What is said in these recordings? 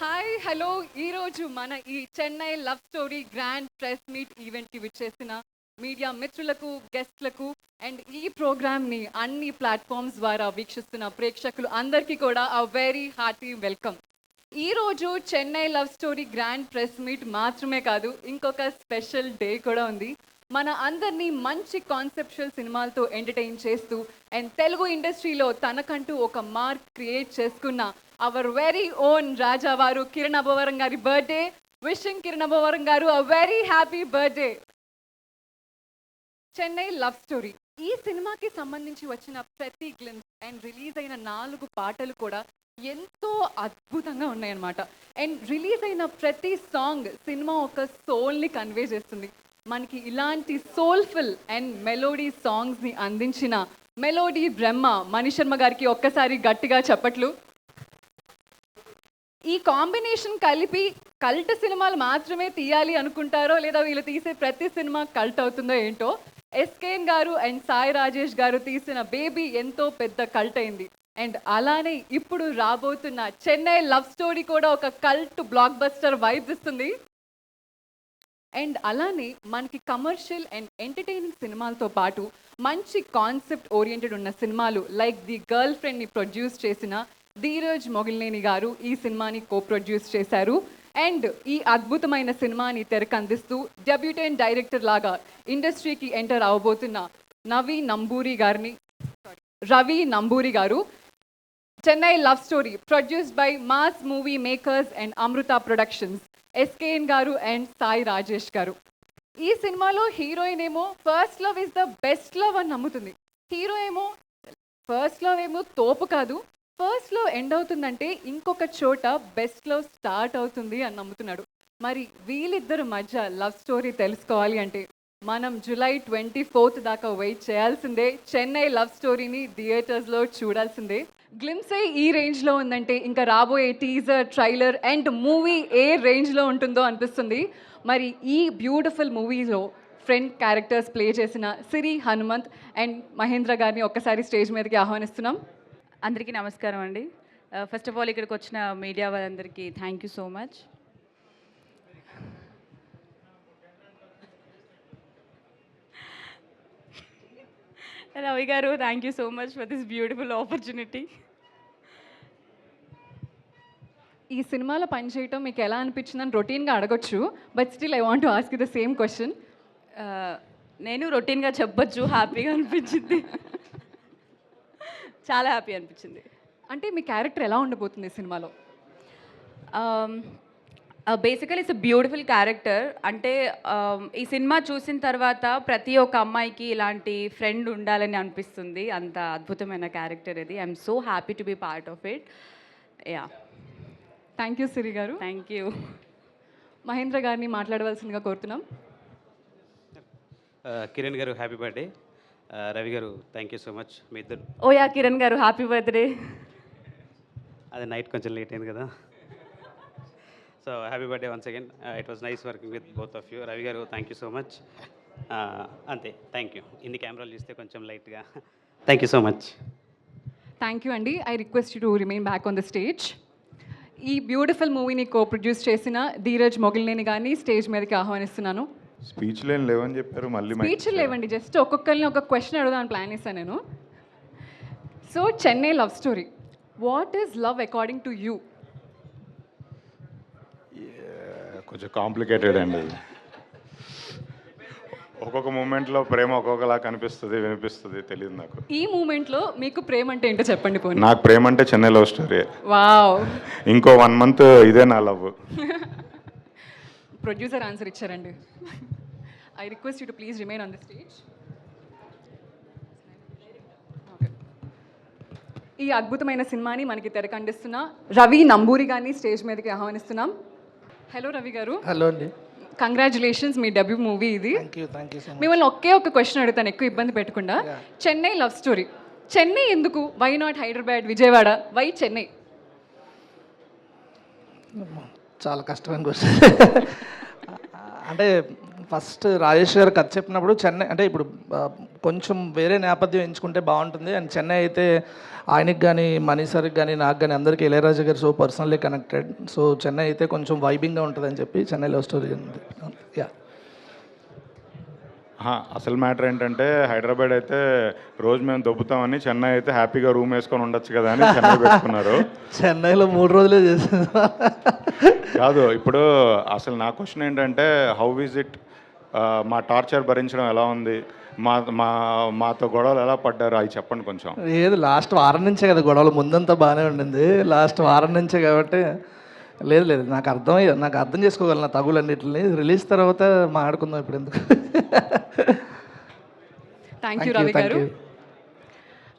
Hi hello ఈరోజు మన ఈ Chennai love story grand press meet ఈవెంట్కి విచ్చేసిన మీడియా మిత్రులకు గెస్ట్లకు అండ్ ఈ ప్రోగ్రామ్ని అన్ని ప్లాట్ఫామ్స్ ద్వారా వీక్షిస్తున్న ప్రేక్షకులు అందరికీ కూడా అ వెరీ హార్టీ వెల్కమ్. ఈరోజు Chennai love story grand press meet మాత్రమే కాదు, ఇంకొక స్పెషల్ డే కూడా ఉంది. మన అందరినీ మంచి కాన్సెప్చువల్ సినిమాలతో ఎంటర్టైన్ చేస్తూ అండ్ తెలుగు ఇండస్ట్రీలో తనకంటూ ఒక మార్క్ క్రియేట్ చేసుకున్న అవర్ వెరీ ఓన్ రాజావారు కిరణ్ అబ్బవరం గారి బర్త్డే. విషింగ్ కిరణ్ అబ్బవరం గారు అ very happy birthday. Chennai love story ఈ సినిమాకి సంబంధించి వచ్చిన ప్రతి గ్లిమ్స్ అండ్ రిలీజ్ అయిన 4 పాటలు కూడా ఎంతో అద్భుతంగా ఉన్నాయన్నమాట. అండ్ రిలీజ్ అయిన ప్రతి సాంగ్ సినిమా ఒక సోల్ని కన్వే చేస్తుంది. మనకి ఇలాంటి సోల్ఫుల్ అండ్ మెలోడీ సాంగ్స్ని అందించిన మెలోడీ బ్రహ్మ మణిశర్మ గారికి ఒక్కసారి గట్టిగా చప్పట్లు. ఈ కాంబినేషన్ కలిపి కల్ట్ సినిమాలు మాత్రమే తీయాలి అనుకుంటారో లేదా వీళ్ళు తీసే ప్రతి సినిమా కల్ట్ అవుతుందో ఏంటో, ఎస్కేఎన్ గారు అండ్ సాయి రాజేష్ గారు తీసిన బేబీ ఎంతో పెద్ద కల్ట్ అయింది. అండ్ అలానే ఇప్పుడు రాబోతున్న చెన్నై లవ్ స్టోరీ కూడా ఒక కల్ట్ బ్లాక్ బస్టర్ వైబ్స్ ఇస్తుంది. అండ్ అలానే మనకి కమర్షియల్ అండ్ ఎంటర్టైనింగ్ సినిమాలతో పాటు మంచి కాన్సెప్ట్ ఓరియంటెడ్ ఉన్న సినిమాలు లైక్ ది గర్ల్ ఫ్రెండ్ని ప్రొడ్యూస్ చేసిన ధీరజ్ మొగిలినేని గారు ఈ సినిమాని ప్రొడ్యూస్ చేశారు. అండ్ ఈ అద్భుతమైన సినిమాని తెరకందిస్తూ డెబ్యూటెంట్ డైరెక్టర్ లాగా ఇండస్ట్రీకి enter అవబోతున్న Ravi Namburi garu Chennai love story produced by Mass Movie Makers and Amrutha Productions, SKN garu and Sai Rajesh garu. ఈ సినిమాలో హీరోయిన్ ఏమో first love is the best love అని నమ్ముతుంది. హీరో ఏమో ఫస్ట్ లవ్ ఏమో తోపు కాదు, ఫస్ట్ లవ్ ఎండ్ అవుతుందంటే ఇంకొక చోట బెస్ట్ లవ్ స్టార్ట్ అవుతుంది అని నమ్ముతున్నాడు. మరి వీళ్ళిద్దరు మధ్య లవ్ స్టోరీ తెలుసుకోవాలి అంటే మనం జూలై 24 దాకా వెయిట్ చేయాల్సిందే. చెన్నై లవ్ స్టోరీని థియేటర్స్లో చూడాల్సిందే. గ్లిమ్సే ఈ రేంజ్లో ఉందంటే ఇంకా రాబోయే టీజర్, ట్రైలర్ అండ్ మూవీ ఏ రేంజ్లో ఉంటుందో అనిపిస్తుంది. మరి ఈ బ్యూటిఫుల్ మూవీలో ఫ్రెండ్ క్యారెక్టర్స్ ప్లే చేసిన సిరి హనుమంత్ అండ్ మహేంద్ర గారిని ఒక్కసారి స్టేజ్ మీదకి ఆహ్వానిస్తున్నాం. అందరికీ నమస్కారం అండి. ఫస్ట్ ఆఫ్ ఆల్ ఇక్కడికి వచ్చిన మీడియా వాళ్ళందరికీ thank you so much. Ravi garu, thank you so much for this beautiful opportunity. ఈ సినిమాలో పనిచేయటం మీకు ఎలా అనిపించిందని రొటీన్గా అడగొచ్చు, but still I want to ask you the same question. నేను రొటీన్గా చెప్పొచ్చు, హ్యాపీగా అనిపించింది, చాలా హ్యాపీ అనిపించింది. అంటే మీ క్యారెక్టర్ ఎలా ఉండబోతుంది సినిమాలో? Basically it's a beautiful character. అంటే ఈ సినిమా చూసిన తర్వాత ప్రతి ఒక్క అమ్మాయికి ఇలాంటి ఫ్రెండ్ ఉండాలని అనిపిస్తుంది. అంత అద్భుతమైన క్యారెక్టర్ ఇది. I'm so happy to be part of it. Yeah, thank you Siri garu. Thank you. Mahindra గారిని మాట్లాడవలసిందిగా కోరుతున్నాం. Kiran garu happy birthday. Ravi garu thank you so much. మీ ఇద్దరు oh yeah, Kiran garu happy birthday. అదే నైట్ కొంచెం లేట్ అయింది కదా. So happy birthday once again. It was nice working with both of you. Ravi garu thank you so much. అంతే, థ్యాంక్ యూ. ఇన్ని కెమెరాలు చూస్తే కొంచెం లైట్గా thank you so much. Thank you అండి. I request you to remain back on the stage. ఈ beautiful మూవీని produce చేసిన ధీరజ్ మొగిలినేని గారిని స్టేజ్ మీదకి ఆహ్వానిస్తున్నాను. స్పీచ్లు ఏం లేవని చెప్పారు. మళ్ళీ స్పీచ్లు లేవండి, జస్ట్ ఒక్కొక్కరిని ఒక క్వశ్చన్ అడుగుదామని ప్లాన్ చేశాను నేను. So Chennai love story, what is love according to you? కొంచెం కాంప్లికేటెడ్ అండి. ఒక్కొక్క మూమెంట్లో ప్రేమ ఒక్కొక్కలా కనిపిస్తుంది, వినిపిస్తుంది, తెలియదు నాకు. ఈ మూమెంట్లో మీకు ప్రేమ అంటే ఏంటో చెప్పండి పోనీ. నాకు ప్రేమ అంటే చెన్నై లవ్ స్టోరీ. వావ్. ఇంకో 1 month ఇదే నా లవ్. ప్రొడ్యూసర్ ఆన్సర్ ఇచ్చారండి. I request you to please remain on the stage. ఈ అద్భుతమైన సినిమాని మనకి తెరకండిస్తున్న రవి నంబూరి గారిని స్టేజ్ మీదకి ఆహ్వానిస్తున్నాం. హలో రవి గారు. హలో అండి. కంగ్రాచులేషన్స్, మీ డెబ్యూ మూవీ ఇది. Thank you so much. మిమ్మల్ని ఒక క్వశ్చన్ అడుగుతాను, ఎక్కువ ఇబ్బంది పెట్టకుండా. చెన్నై లవ్ స్టోరీ, చెన్నై ఎందుకు? Why not Hyderabad, Vijayawada? Why Chennai? చాలా కష్టమైన క్వశ్చన్. అంటే ఫస్ట్ రాజేష్ గారు కథ చెప్పినప్పుడు చెన్నై అంటే ఇప్పుడు కొంచెం వేరే నేపథ్యం ఎంచుకుంటే బాగుంటుంది. అండ్ చెన్నై అయితే ఆయనకి కానీ మనీ సార్కి కానీ నాకు కానీ అందరికీ ఇళయరాజా గారు so personally connected. So Chennai అయితే కొంచెం వైబింగ్గా ఉంటుందని చెప్పి చెన్నై లవ్ స్టోరీ ఉంది. యా అసలు మ్యాటర్ ఏంటంటే హైదరాబాద్ అయితే రోజు మేము దొబ్బుతామని, చెన్నై అయితే హ్యాపీగా రూమ్ వేసుకొని ఉండొచ్చు కదా అని చెన్నై పెట్టుకున్నారు. చెన్నైలో 3 రోజులే చేసింది. కాదు, ఇప్పుడు అసలు నా క్వశ్చన్ ఏంటంటే హౌ ఈజ్ ఇట్, మా టార్చర్ భరించడం ఎలా ఉంది, మాతో గొడవలు ఎలా పడ్డారు అవి చెప్పండి కొంచెం. ఏది లాస్ట్ వారం నుంచే కదా గొడవలు, ముందంతా బాగానే ఉండింది, లాస్ట్ వారం నుంచే కాబట్టి. లేదు నాకు అర్థం చేసుకోగలను నా తగులన్నిటిని. రిలీజ్ తర్వాత మాట్లాడుకుందాం ఇప్పుడు ఎందుకు. థ్యాంక్ యూ రవి గారు.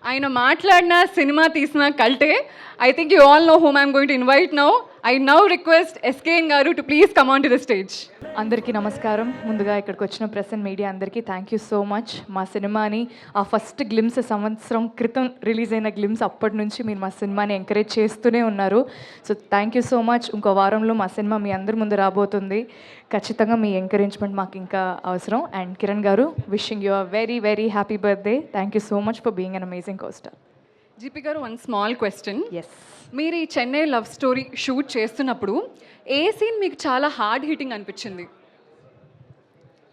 ఆయన మాట్లాడిన సినిమా తీసిన కల్టే. I think you all know whom I'm going to invite now. I now request SKN garu to please come on to the stage. అందరికీ నమస్కారం. ముందుగా ఇక్కడికి వచ్చిన ప్రెస్ అండ్ మీడియా అందరికీ థ్యాంక్ యూ సో మచ్. మా సినిమాని ఆ ఫస్ట్ గ్లిమ్స్ సంవత్సరం క్రితం రిలీజ్ అయిన గ్లిమ్స్ అప్పటి నుంచి మీరు మా సినిమాని ఎంకరేజ్ చేస్తూనే ఉన్నారు. So thank you so much. ఇంకో వారంలో మా సినిమా మీ అందరి ముందు రాబోతుంది. ఖచ్చితంగా మీ ఎంకరేజ్మెంట్ మాకు ఇంకా అవసరం. అండ్ కిరణ్ గారు, wishing you a very very happy birthday. Thank you so much for being an amazing co-star. GP గారు, వన్ స్మాల్ క్వశ్చన్. ఎస్, మీరు ఈ చెన్నై లవ్ స్టోరీ షూట్ చేస్తున్నప్పుడు ఏ సీన్ మీకు చాలా హార్డ్ హిట్టింగ్ అనిపించింది?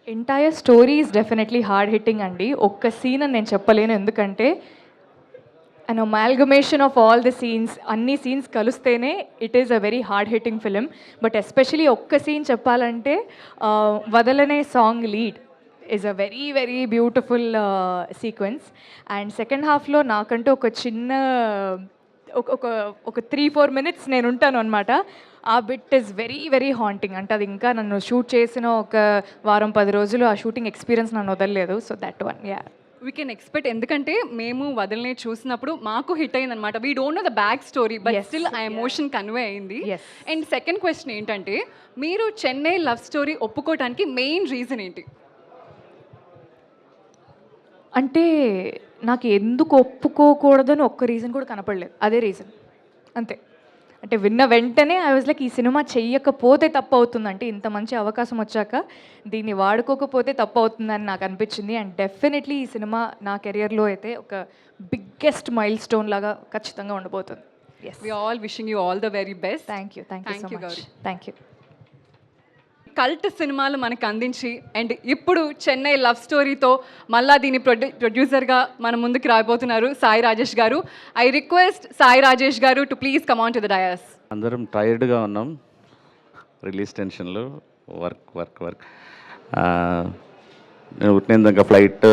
Entire story is definitely hard hitting అండి. ఒక్క scene అని నేను చెప్పలేను, ఎందుకంటే an amalgamation of all the scenes, అన్ని సీన్స్ కలిస్తేనే it is a very hard hitting film. But especially ఒక్క సీన్ చెప్పాలంటే Vadhalane song lead is a very very beautiful sequence. And second హాఫ్లో నాకంటూ ఒక చిన్న ఒక 3-4 minutes నేను ఉంటాను అనమాట. ఆ bit is very very haunting. అంటే అది ఇంకా నన్ను షూట్ చేసిన ఒక వారం 10 రోజులు ఆ షూటింగ్ ఎక్స్పీరియన్స్ నన్ను వదలలేదు. So that one, yeah, we can expect. ఎందుకంటే మేము వదలనే చూసినప్పుడు మాకు హిట్ అయింది అనమాట. We don't know the back story, but still ఆ ఎమోషన్ కన్వే అయింది. అండ్ సెకండ్ క్వశ్చన్ ఏంటంటే, మీరు చెన్నై లవ్ స్టోరీ ఒప్పుకోవడానికి మెయిన్ రీజన్ ఏంటి? అంటే నాకు ఎందుకు ఒప్పుకోకూడదని ఒక్క రీజన్ కూడా కనపడలేదు. అదే రీజన్ అంతే. అంటే విన్న వెంటనే ఐ వాజ్ లైక్, ఈ సినిమా చెయ్యకపోతే తప్పు అవుతుంది. అంటే ఇంత మంచి అవకాశం వచ్చాక దీన్ని వాడుకోకపోతే తప్పు అవుతుందని నాకు అనిపించింది. అండ్ డెఫినెట్లీ ఈ సినిమా నా కెరియర్లో అయితే ఒక బిగ్గెస్ట్ మైల్ స్టోన్ లాగా ఖచ్చితంగా ఉండబోతుంది. Yes, we all wishing you all the very best. Thank you so much. Thank you. Cult సినిమాలు మనకు అందించి అండ్ ఇప్పుడు చెన్నై లవ్ స్టోరీతో మళ్ళా దీని ప్రొడ్యూసర్గా మన ముందుకు రాబోతున్నారు సాయి రాజేష్ గారు. ఐ రిక్వెస్ట్ సాయి రాజేష్ గారు to please come on to the dais. అందరం టైర్డ్గా ఉన్నాం, రిలీజ్ టెన్షన్లో, వర్క్. నేను ఇంకా ఫ్లైట్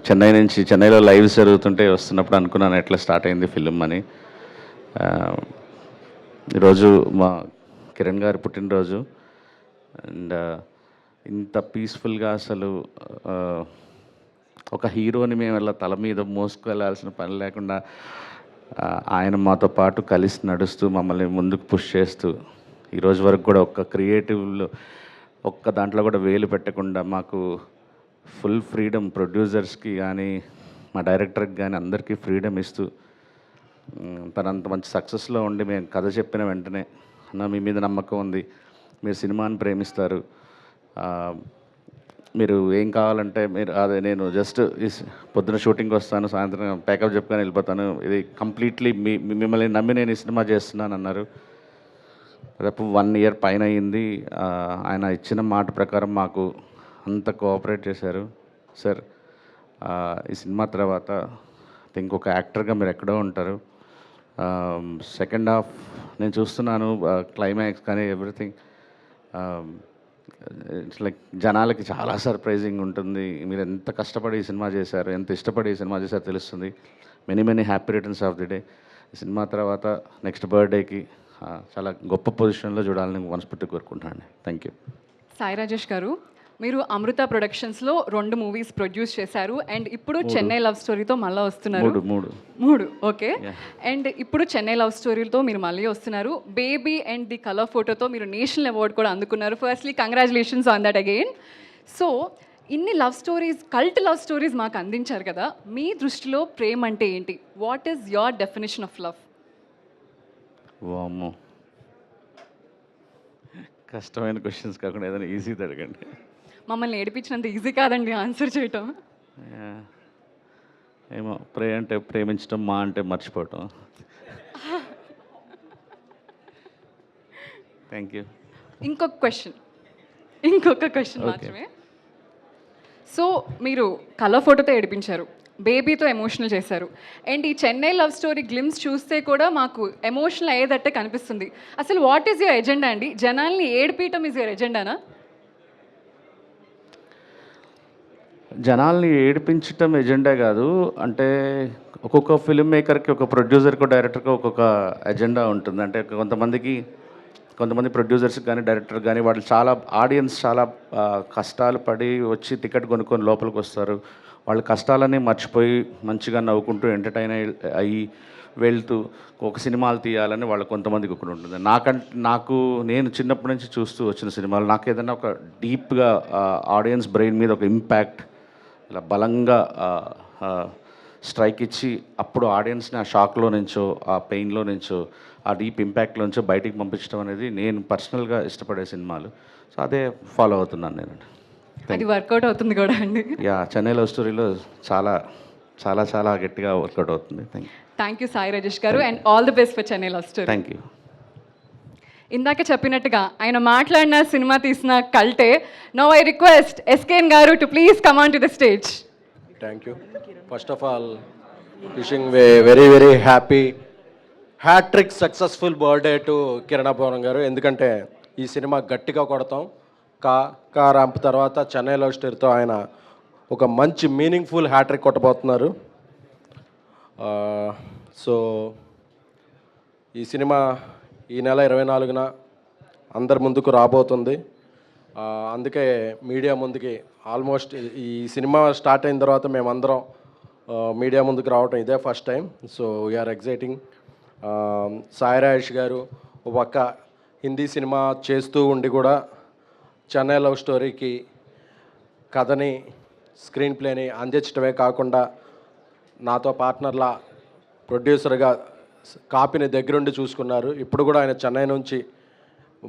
చెన్నైలో లైవ్స్ జరుగుతుంటే వస్తున్నప్పుడు అనుకున్నాను ఎట్లా స్టార్ట్ అయింది ఫిలిం అని. ఈరోజు మా కిరణ్ గారి పుట్టినరోజు. అండ్ ఇంత పీస్ఫుల్గా అసలు ఒక హీరోని మేము ఇలా తల మీద మోసుకెళ్ళాల్సిన పని లేకుండా ఆయన మాతో పాటు కలిసి నడుస్తూ మమ్మల్ని ముందుకు పుష్ చేస్తూ ఈరోజు వరకు కూడా ఒక్క క్రియేటివ్లో ఒక్క దాంట్లో కూడా వేలు పెట్టకుండా మాకు ఫుల్ ఫ్రీడమ్, ప్రొడ్యూసర్స్కి కానీ మా డైరెక్టర్కి కానీ అందరికీ ఫ్రీడమ్ ఇస్తూ తనంత మంచి సక్సెస్లో ఉండి మేము కథ చెప్పిన వెంటనే, అన్న మీ మీద నమ్మకం ఉంది, మీరు సినిమాని ప్రేమిస్తారు, మీరు ఏం కావాలంటే మీరు అదే, నేను జస్ట్ పొద్దున షూటింగ్కి వస్తాను, సాయంత్రం ప్యాకప్ చెప్పుకొని వెళ్ళిపోతాను, ఇది కంప్లీట్లీ మిమ్మల్ని నమ్మి నేను ఈ సినిమా చేస్తున్నాను అన్నారు. రేపు 1 year పైన అయింది. ఆయన ఇచ్చిన మాట ప్రకారం మాకు అంత కోఆపరేట్ చేశారు. సార్, ఈ సినిమా తర్వాత ఇంకొక యాక్టర్గా మీరు ఎక్కడో ఉంటారు. సెకండ్ హాఫ్ నేను చూస్తున్నాను, క్లైమాక్స్ కానీ ఎవ్రీథింగ్ ఇట్స్ లైక్ జనాలకి చాలా సర్ప్రైజింగ్ ఉంటుంది. మీరు ఎంత కష్టపడి ఈ సినిమా చేశారు, ఎంత ఇష్టపడి ఈ సినిమా చేశారో తెలుస్తుంది. Many happy returns of the day. ఈ సినిమా తర్వాత నెక్స్ట్ బర్త్డేకి చాలా గొప్ప పొజిషన్లో చూడాలని మనస్ఫూర్తిగా కోరుకుంటున్నాను. Thank you. సాయి రాజేష్ గారు, మీరు అమృత ప్రొడక్షన్స్లో 2 movies ప్రొడ్యూస్ చేశారు అండ్ ఇప్పుడు చెన్నై లవ్ స్టోరీతో మళ్ళీ వస్తున్నారు. మూడు ఓకే. అండ్ ఇప్పుడు చెన్నై లవ్ స్టోరీతో మీరు మళ్ళీ వస్తున్నారు. బేబీ అండ్ ది కలర్ ఫోటోతో మీరు నేషనల్ అవార్డు కూడా అందుకున్నారు. Firstly congratulations on that again. So ఇన్ని love stories, cult love stories మాకు అందించారు కదా, మీ దృష్టిలో ప్రేమ అంటే ఏంటి? What is your definition of love? వామ్మో, కష్టమైన క్వశ్చన్స్ కాకుండా ఏదైనా ఈజీది అడగండి. మమ్మల్ని ఏడిపించినంత ఈజీ కాదండి ఆన్సర్ చేయటం. ఏమో అంటే ప్రేమించడం, మా అంటే మర్చిపోవటం. Thank you. ఇంకొక క్వశ్చన్ మాత్రమే. సో మీరు కలర్ ఫోటోతో ఏడిపించారు, బేబీతో ఎమోషనల్ చేశారు, అండ్ ఈ చెన్నై లవ్ స్టోరీ గ్లిమ్స్ చూస్తే కూడా మాకు ఎమోషనల్ అయ్యేదట్టే కనిపిస్తుంది. అసలు వాట్ ఈస్ యువర్ ఎజెండా అండి? జనాల్ని ఏడిపీయటం ఈజ్ యువర్ ఎజెండానా? జనాల్ని ఏడిపించటం ఎజెండా కాదు. అంటే ఒక్కొక్క ఫిల్మ్ మేకర్కి, ఒక ప్రొడ్యూసర్కి, డైరెక్టర్కి ఒక్కొక్క ఎజెండా ఉంటుంది. అంటే కొంతమంది ప్రొడ్యూసర్స్కి కానీ, డైరెక్టర్ కానీ, వాళ్ళు చాలా ఆడియన్స్ చాలా కష్టాలు పడి వచ్చి టికెట్ కొనుక్కొని లోపలికి వస్తారు. వాళ్ళ కష్టాలన్నీ మర్చిపోయి మంచిగా నవ్వుకుంటూ ఎంటర్టైన్ అయ్యి వెళ్తూ ఒక సినిమాలు తీయాలని వాళ్ళ కొంతమందికి ఒకటి ఉంటుంది. నేను చిన్నప్పటి నుంచి చూస్తూ వచ్చిన సినిమాలు, నాకు ఏదైనా ఒక డీప్గా ఆడియన్స్ బ్రెయిన్ మీద ఒక ఇంపాక్ట్ ఇలా బలంగా స్ట్రైక్ ఇచ్చి అప్పుడు ఆడియన్స్ని ఆ షాక్లో నుంచో, ఆ పెయిన్లో నుంచో, ఆ డీప్ ఇంపాక్ట్లో నుంచో బయటికి పంపించడం అనేది నేను పర్సనల్గా ఇష్టపడే సినిమాలు. సో అదే ఫాలో అవుతున్నాను నేను. అది వర్కౌట్ అవుతుంది కూడా అండి. యా, చెన్నై లవ్ స్టోరీలో చాలా చాలా చాలా గట్టిగా వర్కౌట్ అవుతుంది. థ్యాంక్ యూ సాయి రాజేష్ గారు, and all the best for Chennai love story. Thank you. ఇందాక చెప్పినట్టుగా ఆయన మాట్లాడిన సినిమా తీసిన కల్టే. Now I request SKN garu to please come on to the stage. Thank you. First of all, wishing a very, very happy hat-trick successful birthday to Kiranapuram గారు. ఎందుకంటే ఈ cinema గట్టిగా కొడతాం. కా ర్యాంప్ తర్వాత చెన్నై లవ్ స్టోరీతో ఆయన ఒక మంచి మీనింగ్ఫుల్ హ్యాట్రిక్ కొట్టబోతున్నారు. సో ఈ సినిమా ఈ నెల 24న అందరి ముందుకు రాబోతుంది. అందుకే మీడియా ముందుకి ఆల్మోస్ట్ ఈ సినిమా స్టార్ట్ అయిన తర్వాత మేమందరం మీడియా ముందుకు రావటం ఇదే first time. So we are exciting. Sai Rajesh garu ఒక పక్క హిందీ సినిమా చేస్తూ ఉండి కూడా చెన్నై లవ్ స్టోరీకి కథని, స్క్రీన్ ప్లేని అందించడమే కాకుండా నాతో పార్ట్నర్లా ప్రొడ్యూసర్గా కాపీని దగ్గరుండి చూసుకున్నారు. ఇప్పుడు కూడా ఆయన చెన్నై నుంచి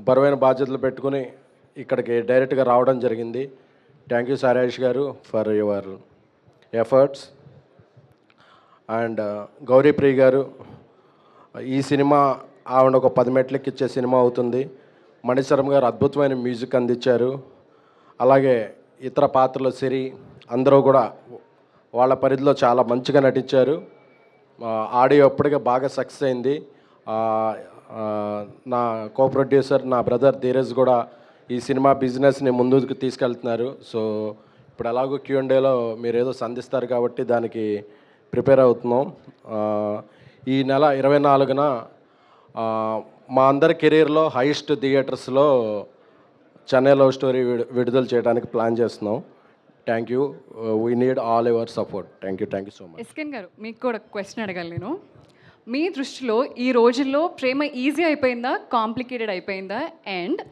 బరువైన బాధ్యతలు పెట్టుకుని ఇక్కడికి డైరెక్ట్గా రావడం జరిగింది. థ్యాంక్ యూ సాయి రాజేష్ గారు for your efforts. And Gouri Priya గారు, ఈ సినిమా ఆవిడ ఒక 10 మెట్లకి ఇచ్చే సినిమా అవుతుంది. మణిశర్మ గారు అద్భుతమైన మ్యూజిక్ అందించారు. అలాగే ఇతర పాత్రలు సిరి అందరూ కూడా వాళ్ళ పరిధిలో చాలా మంచిగా నటించారు. ఆడియో ఇప్పటికే బాగా సక్సెస్ అయింది. నా కో ప్రొడ్యూసర్ నా బ్రదర్ ధీరజ్ కూడా ఈ సినిమా బిజినెస్ని ముందుకు తీసుకెళ్తున్నారు. సో ఇప్పుడు ఎలాగో Q&Aలో మీరు ఏదో సంధిస్తారు కాబట్టి దానికి ప్రిపేర్ అవుతున్నాం. ఈ నెల 24న మా అందరి కెరీర్లో హైయెస్ట్ థియేటర్స్లో చెన్నై లవ్ స్టోరీ విడుదల చేయడానికి ప్లాన్ చేస్తున్నాం. Thank you. We need all your support. Thank you so much. SKN garu, మీకు కూడా క్వశ్చన్ అడగాలి నేను. మీ దృష్టిలో ఈ రోజుల్లో ప్రేమ ఈజీ అయిపోయిందా, కాంప్లికేటెడ్ అయిపోయిందా? And